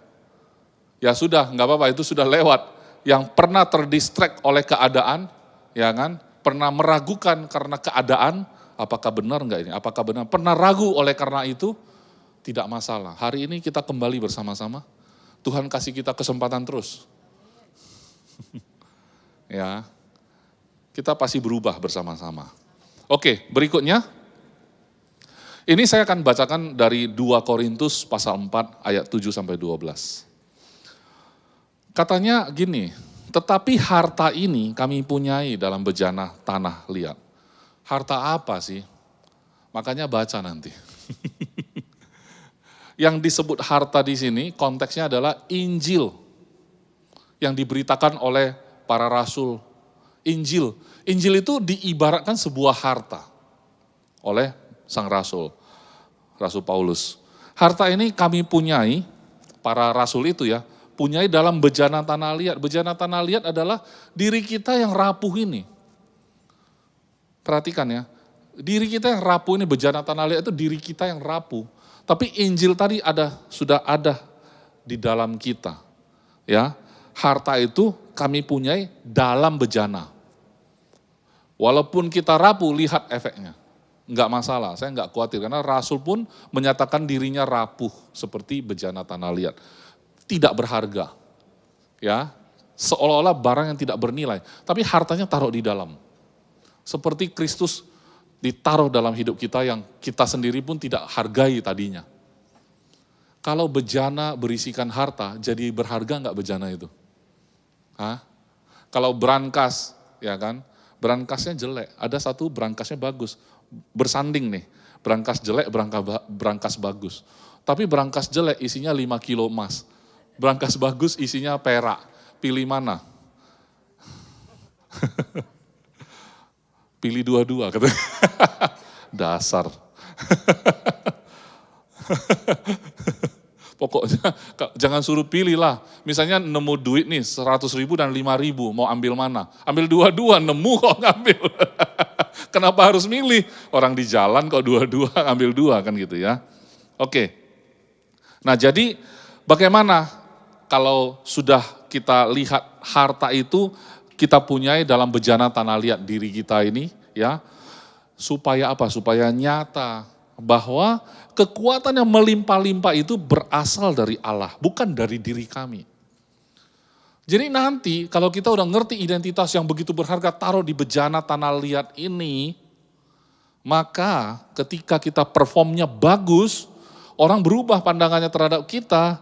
A: sudah, nggak apa-apa, itu sudah lewat. Yang pernah terdistract oleh keadaan, ya kan, pernah meragukan karena keadaan, apakah benar enggak ini, apakah benar, pernah ragu oleh karena itu, tidak masalah. Hari ini kita kembali bersama-sama, Tuhan kasih kita kesempatan terus. Ya, kita pasti berubah bersama-sama. Oke, berikutnya, ini saya akan bacakan dari 2 Korintus pasal 4 ayat 7 sampai 12. Katanya gini, tetapi harta ini kami punyai dalam bejana tanah liat. Harta apa sih? Makanya baca nanti. Yang disebut harta di sini konteksnya adalah Injil yang diberitakan oleh para rasul. Injil itu diibaratkan sebuah harta oleh sang rasul, Rasul Paulus. Harta ini kami punyai, para rasul itu ya, punyai dalam bejana tanah liat. Bejana tanah liat adalah diri kita yang rapuh ini. Perhatikan ya, diri kita yang rapuh ini, bejana tanah liat itu diri kita yang rapuh. Tapi Injil tadi sudah ada di dalam kita. Ya, harta itu kami punyai dalam bejana. Walaupun kita rapuh, lihat efeknya. Enggak masalah, saya enggak khawatir. Karena Rasul pun menyatakan dirinya rapuh seperti bejana tanah liat. Tidak berharga, ya, seolah-olah barang yang tidak bernilai, tapi hartanya taruh di dalam. Seperti Kristus ditaruh dalam hidup kita yang kita sendiri pun tidak hargai tadinya. Kalau bejana berisikan harta, jadi berharga enggak bejana itu? Hah? Kalau brankas, ya kan, brankasnya jelek, ada satu brankasnya bagus, bersanding nih, brankas jelek, brankas bagus. Tapi brankas jelek isinya 5 kilo emas. Brankas bagus isinya perak, pilih mana? Pilih dua-dua, katanya. Dasar. Pokoknya jangan suruh pilih lah. Misalnya nemu duit nih 100.000 dan 5.000, mau ambil mana? Ambil dua-dua, nemu kok ngambil. Kenapa harus milih? Orang di jalan kok dua-dua, ambil dua kan gitu ya. Oke. Nah jadi bagaimana kalau sudah kita lihat harta itu kita punyai dalam bejana tanah liat diri kita ini ya, supaya apa? Supaya nyata bahwa kekuatan yang melimpah-limpah itu berasal dari Allah, bukan dari diri kami. Jadi nanti kalau kita udah ngerti identitas yang begitu berharga taruh di bejana tanah liat ini, maka ketika kita performnya bagus, orang berubah pandangannya terhadap kita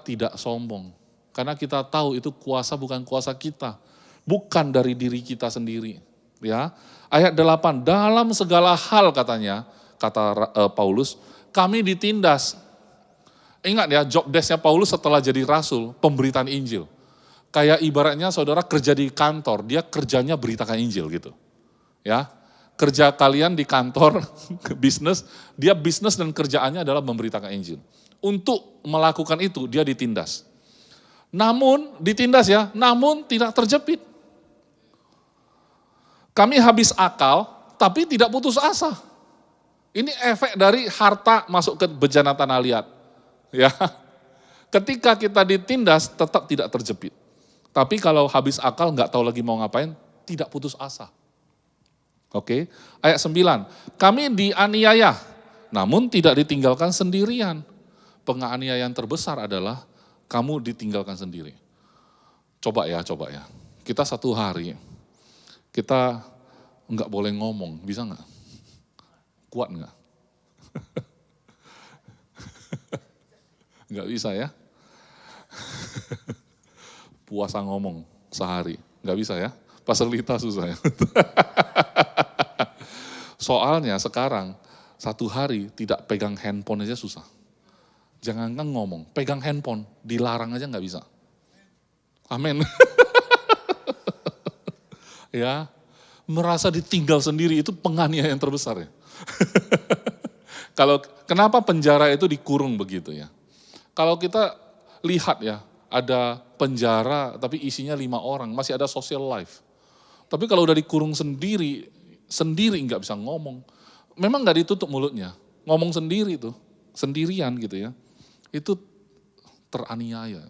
A: tidak sombong. Karena kita tahu itu kuasa bukan kuasa kita. Bukan dari diri kita sendiri. Ya, ayat 8, dalam segala hal katanya, kata Paulus, kami ditindas. Ingat ya, job desk-nya Paulus setelah jadi rasul, pemberitaan Injil. Kayak ibaratnya saudara kerja di kantor, dia kerjanya beritakan Injil gitu. Ya, kerja kalian di kantor, bisnis, dia bisnis dan kerjaannya adalah memberitakan Injil. Untuk melakukan itu dia ditindas. Namun ditindas ya, namun tidak terjepit. Kami habis akal, tapi tidak putus asa. Ini efek dari harta masuk ke bejana tanah liat. Ya, ketika kita ditindas tetap tidak terjepit. Tapi kalau habis akal nggak tahu lagi mau ngapain, tidak putus asa. Oke, ayat 9. Kami dianiaya, namun tidak ditinggalkan sendirian. Penganiayaan terbesar adalah kamu ditinggalkan sendiri. Coba ya. kita satu hari, kita nggak boleh ngomong, bisa nggak? Kuat nggak? Nggak bisa ya? Puasa ngomong sehari, nggak bisa ya? Pastor Lita susah ya? Soalnya sekarang, satu hari tidak pegang handphone aja susah. Jangankan ngomong, pegang handphone, dilarang aja nggak bisa. Amin. Ya, merasa ditinggal sendiri itu penganiayaan terbesar ya. Kalau kenapa penjara itu dikurung begitu ya? Kalau kita lihat ya, ada penjara tapi isinya 5 orang, masih ada social life. Tapi kalau udah dikurung sendiri nggak bisa ngomong. Memang nggak ditutup mulutnya, ngomong sendiri tuh, sendirian gitu ya. Itu teraniaya.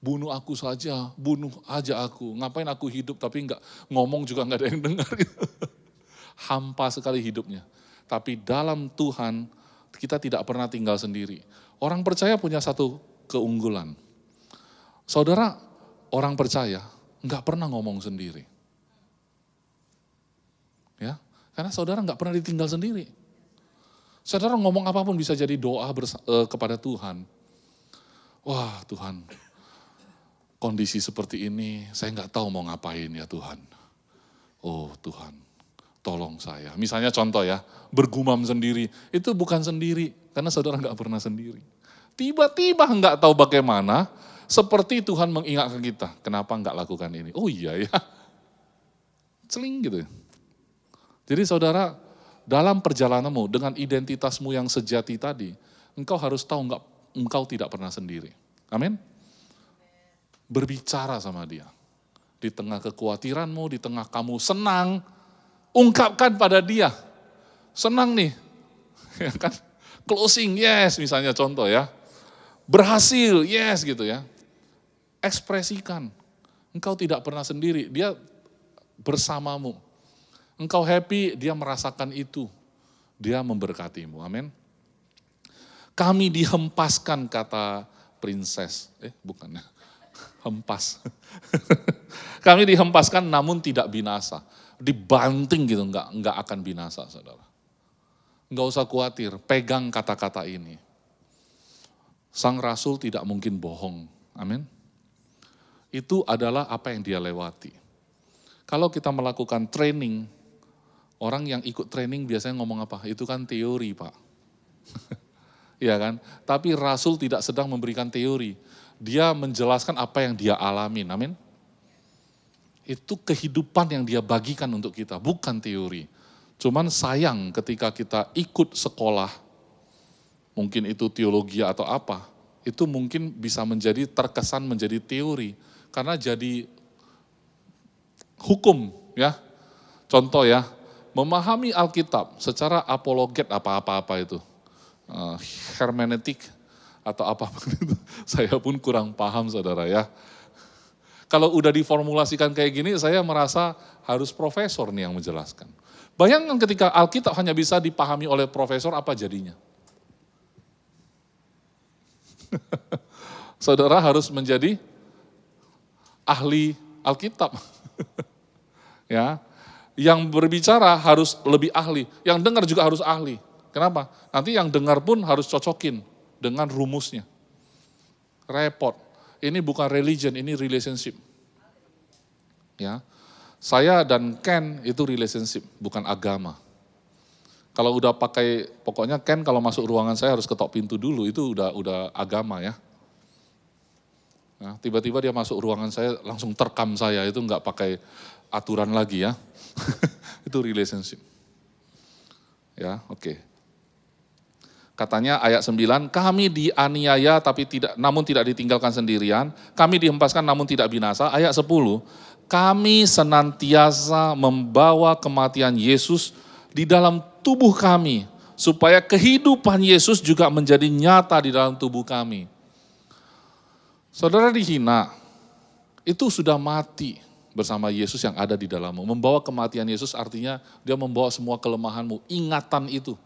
A: Bunuh aku saja, bunuh aja aku. Ngapain aku hidup tapi nggak ngomong juga nggak ada yang dengar. Hampa sekali hidupnya. Tapi dalam Tuhan kita tidak pernah tinggal sendiri. Orang percaya punya satu keunggulan. Saudara, orang percaya nggak pernah ngomong sendiri. Ya, karena saudara nggak pernah ditinggal sendiri. Saudara ngomong apapun bisa jadi doa kepada Tuhan. Wah Tuhan, kondisi seperti ini saya nggak tahu mau ngapain ya Tuhan. Oh Tuhan, tolong saya. Misalnya contoh ya, bergumam sendiri. Itu bukan sendiri, karena saudara nggak pernah sendiri. Tiba-tiba nggak tahu bagaimana, seperti Tuhan mengingatkan kita. Kenapa nggak lakukan ini? Oh iya ya. Celing gitu. Jadi saudara, dalam perjalananmu dengan identitasmu yang sejati tadi, engkau harus tahu engkau tidak pernah sendiri. Amin. Berbicara sama dia. Di tengah kekhawatiranmu, di tengah kamu senang, ungkapkan pada dia. Senang nih. Ya kan? Closing, yes misalnya contoh ya. Berhasil, yes gitu ya. Ekspresikan. Engkau tidak pernah sendiri, dia bersamamu. Engkau happy, dia merasakan itu. Dia memberkatimu, amin. Kami dihempaskan, kata princess. Bukan, hempas. Kami dihempaskan namun tidak binasa. Dibanting gitu, enggak akan binasa, saudara. Enggak usah khawatir, pegang kata-kata ini. Sang Rasul tidak mungkin bohong, amin. Itu adalah apa yang dia lewati. Kalau kita melakukan training, orang yang ikut training biasanya ngomong apa? Itu kan teori, Pak. Iya kan? Tapi Rasul tidak sedang memberikan teori. Dia menjelaskan apa yang dia alami, amin. Itu kehidupan yang dia bagikan untuk kita, bukan teori. Cuman sayang ketika kita ikut sekolah, mungkin itu teologi atau apa, itu mungkin bisa terkesan menjadi teori. Karena jadi hukum ya. Contoh ya, memahami Alkitab secara apologet apa-apa itu. Hermeneutik atau apa-apa itu. Saya pun kurang paham saudara ya. Kalau udah diformulasikan kayak gini, saya merasa harus profesor nih yang menjelaskan. Bayangkan ketika Alkitab hanya bisa dipahami oleh profesor, apa jadinya? Saudara harus menjadi ahli Alkitab. Ya, yang berbicara harus lebih ahli, yang dengar juga harus ahli. Kenapa? Nanti yang dengar pun harus cocokin dengan rumusnya. Repot. Ini bukan religion, ini relationship. Ya, saya dan Ken itu relationship, bukan agama. Kalau udah pakai, pokoknya Ken kalau masuk ruangan saya harus ketok pintu dulu, itu udah agama ya. Nah, tiba-tiba dia masuk ruangan saya langsung terkam saya, itu nggak pakai aturan lagi ya. Itu relationship. Ya, oke. Katanya ayat 9, kami dianiaya namun tidak ditinggalkan sendirian, kami dihempaskan namun tidak binasa. Ayat 10, kami senantiasa membawa kematian Yesus di dalam tubuh kami, supaya kehidupan Yesus juga menjadi nyata di dalam tubuh kami. Saudara dihina, itu sudah mati bersama Yesus yang ada di dalammu. Membawa kematian Yesus artinya dia membawa semua kelemahanmu, ingatan itu.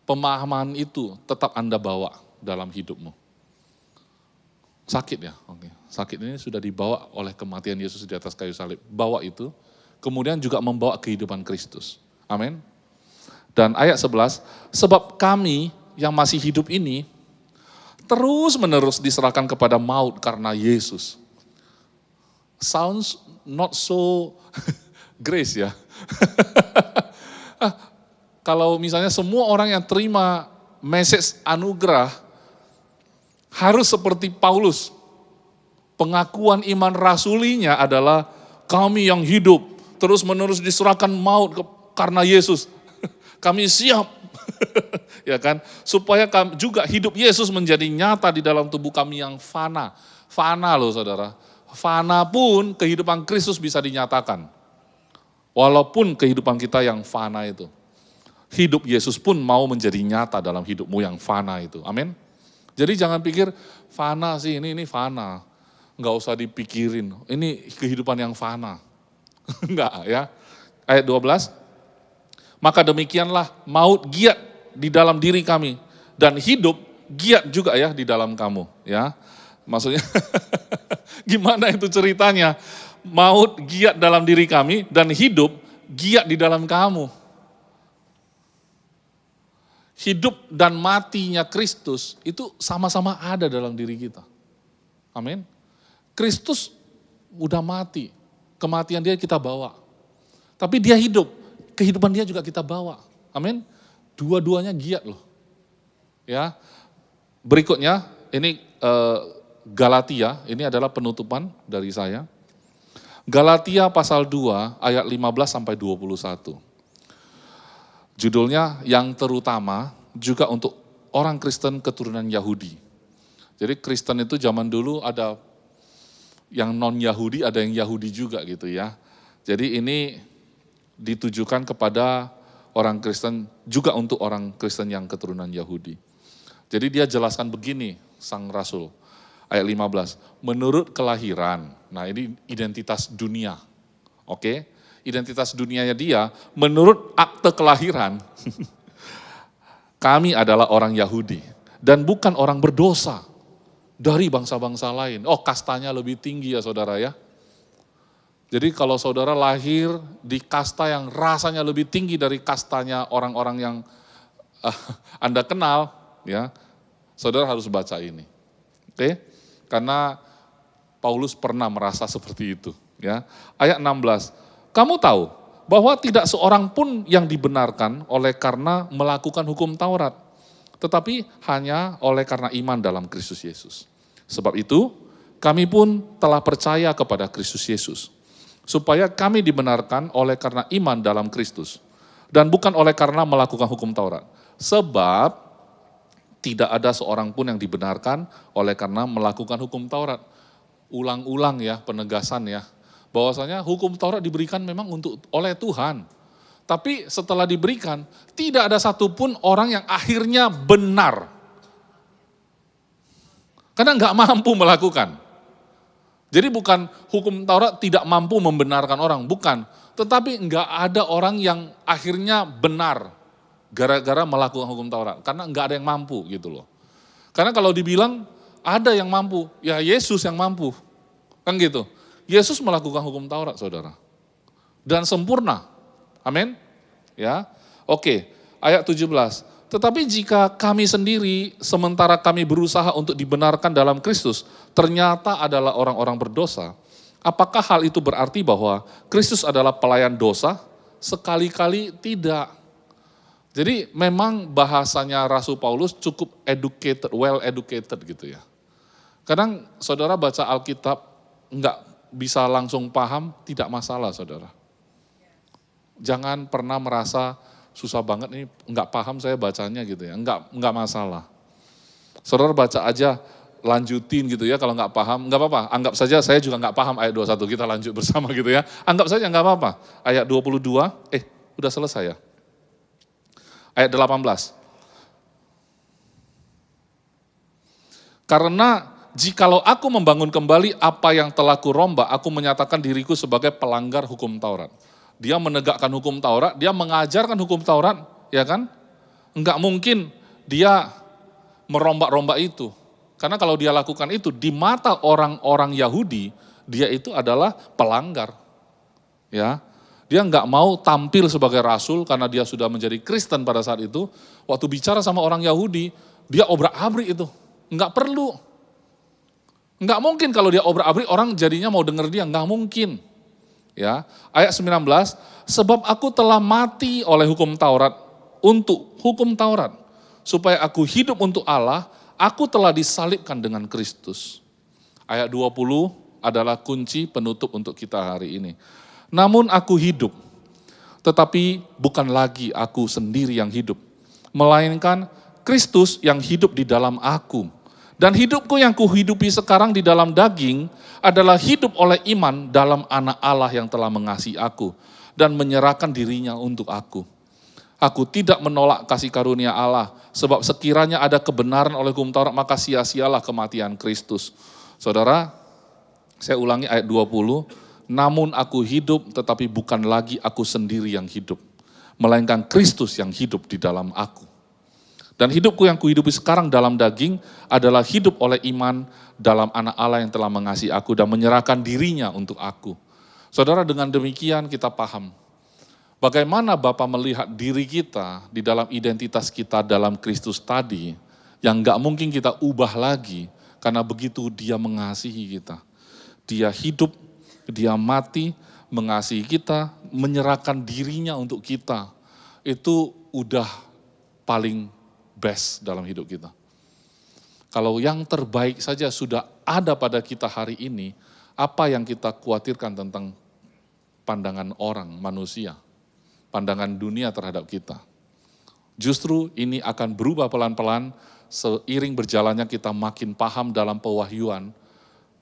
A: Pemahaman itu tetap Anda bawa dalam hidupmu. Sakit ya, oke. Sakit ini sudah dibawa oleh kematian Yesus di atas kayu salib. Bawa itu, kemudian juga membawa kehidupan Kristus. Amin. Dan ayat 11, sebab kami yang masih hidup ini terus menerus diserahkan kepada maut karena Yesus. Sounds not so grace ya. Kalau misalnya semua orang yang terima message anugerah harus seperti Paulus. Pengakuan iman rasulinya adalah kami yang hidup terus menerus diserahkan maut karena Yesus. Kami siap. Ya kan? Supaya juga hidup Yesus menjadi nyata di dalam tubuh kami yang fana. Fana loh saudara. Fana pun kehidupan Kristus bisa dinyatakan. Walaupun kehidupan kita yang fana itu. Hidup Yesus pun mau menjadi nyata dalam hidupmu yang fana itu. Amin. Jadi jangan pikir fana sih, ini fana. Enggak usah dipikirin, ini kehidupan yang fana. Enggak ya. Ayat 12. Maka demikianlah maut giat di dalam diri kami. Dan hidup giat juga ya di dalam kamu. Ya, maksudnya gimana itu ceritanya? Maut giat dalam diri kami dan hidup giat di dalam kamu. Hidup dan matinya Kristus itu sama-sama ada dalam diri kita. Amin. Kristus udah mati, kematian dia kita bawa. Tapi dia hidup, kehidupan dia juga kita bawa. Amin. Dua-duanya giat loh. Ya. Berikutnya ini Galatia, ini adalah penutupan dari saya. Galatia pasal 2 ayat 15 sampai 21. Judulnya yang terutama juga untuk orang Kristen keturunan Yahudi. Jadi Kristen itu zaman dulu ada yang non-Yahudi, ada yang Yahudi juga gitu ya. Jadi ini ditujukan kepada orang Kristen, juga untuk orang Kristen yang keturunan Yahudi. Jadi dia jelaskan begini, sang Rasul, ayat 15, menurut kelahiran, nah ini identitas dunia, oke? Identitas dunianya dia, menurut akte kelahiran, kami adalah orang Yahudi, dan bukan orang berdosa dari bangsa-bangsa lain. Oh, kastanya lebih tinggi ya saudara ya. Jadi kalau saudara lahir di kasta yang rasanya lebih tinggi dari kastanya orang-orang yang Anda kenal, ya, saudara harus baca ini. Oke? Karena Paulus pernah merasa seperti itu, ya. Ayat 16. Kamu tahu bahwa tidak seorang pun yang dibenarkan oleh karena melakukan hukum Taurat, tetapi hanya oleh karena iman dalam Kristus Yesus. Sebab itu, kami pun telah percaya kepada Kristus Yesus, supaya kami dibenarkan oleh karena iman dalam Kristus, dan bukan oleh karena melakukan hukum Taurat. Sebab tidak ada seorang pun yang dibenarkan oleh karena melakukan hukum Taurat. Ulang-ulang ya penegasan ya, bahwasanya hukum Taurat diberikan memang oleh Tuhan. Tapi setelah diberikan, tidak ada satupun orang yang akhirnya benar. Karena nggak mampu melakukan. Jadi bukan hukum Taurat tidak mampu membenarkan orang, bukan. Tetapi nggak ada orang yang akhirnya benar gara-gara melakukan hukum Taurat. Karena nggak ada yang mampu gitu loh. Karena kalau dibilang ada yang mampu, ya Yesus yang mampu. Kan gitu. Yesus melakukan hukum Taurat, saudara. Dan sempurna. Amin. Ya. Oke, ayat 17. Tetapi jika kami sendiri, sementara kami berusaha untuk dibenarkan dalam Kristus, ternyata adalah orang-orang berdosa, apakah hal itu berarti bahwa Kristus adalah pelayan dosa? Sekali-kali tidak. Jadi memang bahasanya Rasul Paulus cukup educated, well educated gitu ya. Kadang saudara baca Alkitab, enggak bisa langsung paham, tidak masalah saudara. Jangan pernah merasa susah banget nih, enggak paham saya bacanya gitu ya, enggak masalah. Saudara baca aja, lanjutin gitu ya, kalau enggak paham, enggak apa-apa. Anggap saja saya juga enggak paham ayat 21, kita lanjut bersama gitu ya. Anggap saja enggak apa-apa. Ayat 22, udah selesai ya. Ayat 18. Karena jikalau aku membangun kembali apa yang telah kurombak, aku menyatakan diriku sebagai pelanggar hukum Taurat. Dia menegakkan hukum Taurat, dia mengajarkan hukum Taurat, ya kan? Enggak mungkin dia merombak-rombak itu. Karena kalau dia lakukan itu, di mata orang-orang Yahudi, dia itu adalah pelanggar. Ya, dia nggak mau tampil sebagai rasul karena dia sudah menjadi Kristen pada saat itu. Waktu bicara sama orang Yahudi, dia obrak-abrik itu. Nggak perlu. Nggak mungkin kalau dia obrak-abrik orang jadinya mau denger dia, nggak mungkin. Ya, ayat 19, sebab aku telah mati oleh hukum Taurat untuk hukum Taurat, supaya aku hidup untuk Allah, aku telah disalibkan dengan Kristus. Ayat 20 adalah kunci penutup untuk kita hari ini. Namun aku hidup, tetapi bukan lagi aku sendiri yang hidup, melainkan Kristus yang hidup di dalam aku. Dan hidupku yang kuhidupi sekarang di dalam daging adalah hidup oleh iman dalam Anak Allah yang telah mengasihi aku dan menyerahkan dirinya untuk aku. Aku tidak menolak kasih karunia Allah, sebab sekiranya ada kebenaran oleh hukum Taurat, maka sia-sialah kematian Kristus. Saudara, saya ulangi ayat 20, namun aku hidup tetapi bukan lagi aku sendiri yang hidup, melainkan Kristus yang hidup di dalam aku. Dan hidupku yang kuhidupi sekarang dalam daging adalah hidup oleh iman dalam Anak Allah yang telah mengasihi aku dan menyerahkan dirinya untuk aku. Saudara, dengan demikian kita paham bagaimana Bapa melihat diri kita di dalam identitas kita dalam Kristus tadi, yang gak mungkin kita ubah lagi, karena begitu Dia mengasihi kita. Dia hidup, Dia mati, mengasihi kita, menyerahkan dirinya untuk kita. Itu udah paling best dalam hidup kita. Kalau yang terbaik saja sudah ada pada kita hari ini, apa yang kita khawatirkan tentang pandangan orang, manusia, pandangan dunia terhadap kita. Justru ini akan berubah pelan-pelan seiring berjalannya kita makin paham dalam pewahyuan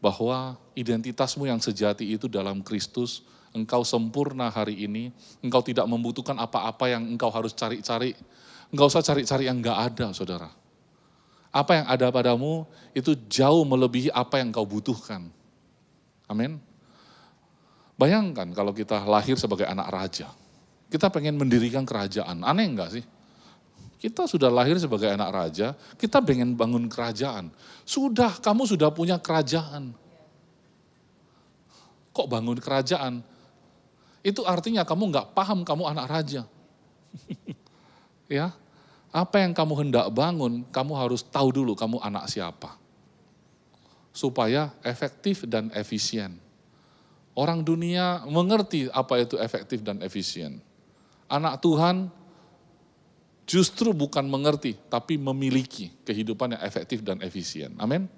A: bahwa identitasmu yang sejati itu dalam Kristus, engkau sempurna hari ini, engkau tidak membutuhkan apa-apa yang engkau harus cari-cari. Enggak usah cari-cari yang enggak ada, saudara. Apa yang ada padamu itu jauh melebihi apa yang engkau butuhkan. Amin. Bayangkan kalau kita lahir sebagai anak raja. Kita pengen mendirikan kerajaan. Aneh enggak sih? Kita sudah lahir sebagai anak raja, kita pengen bangun kerajaan. Sudah, kamu sudah punya kerajaan. Kok bangun kerajaan? Itu artinya kamu enggak paham kamu anak raja. Ya, apa yang kamu hendak bangun, kamu harus tahu dulu kamu anak siapa. Supaya efektif dan efisien. Orang dunia mengerti apa itu efektif dan efisien. Anak Tuhan justru bukan mengerti, tapi memiliki kehidupan yang efektif dan efisien. Amin.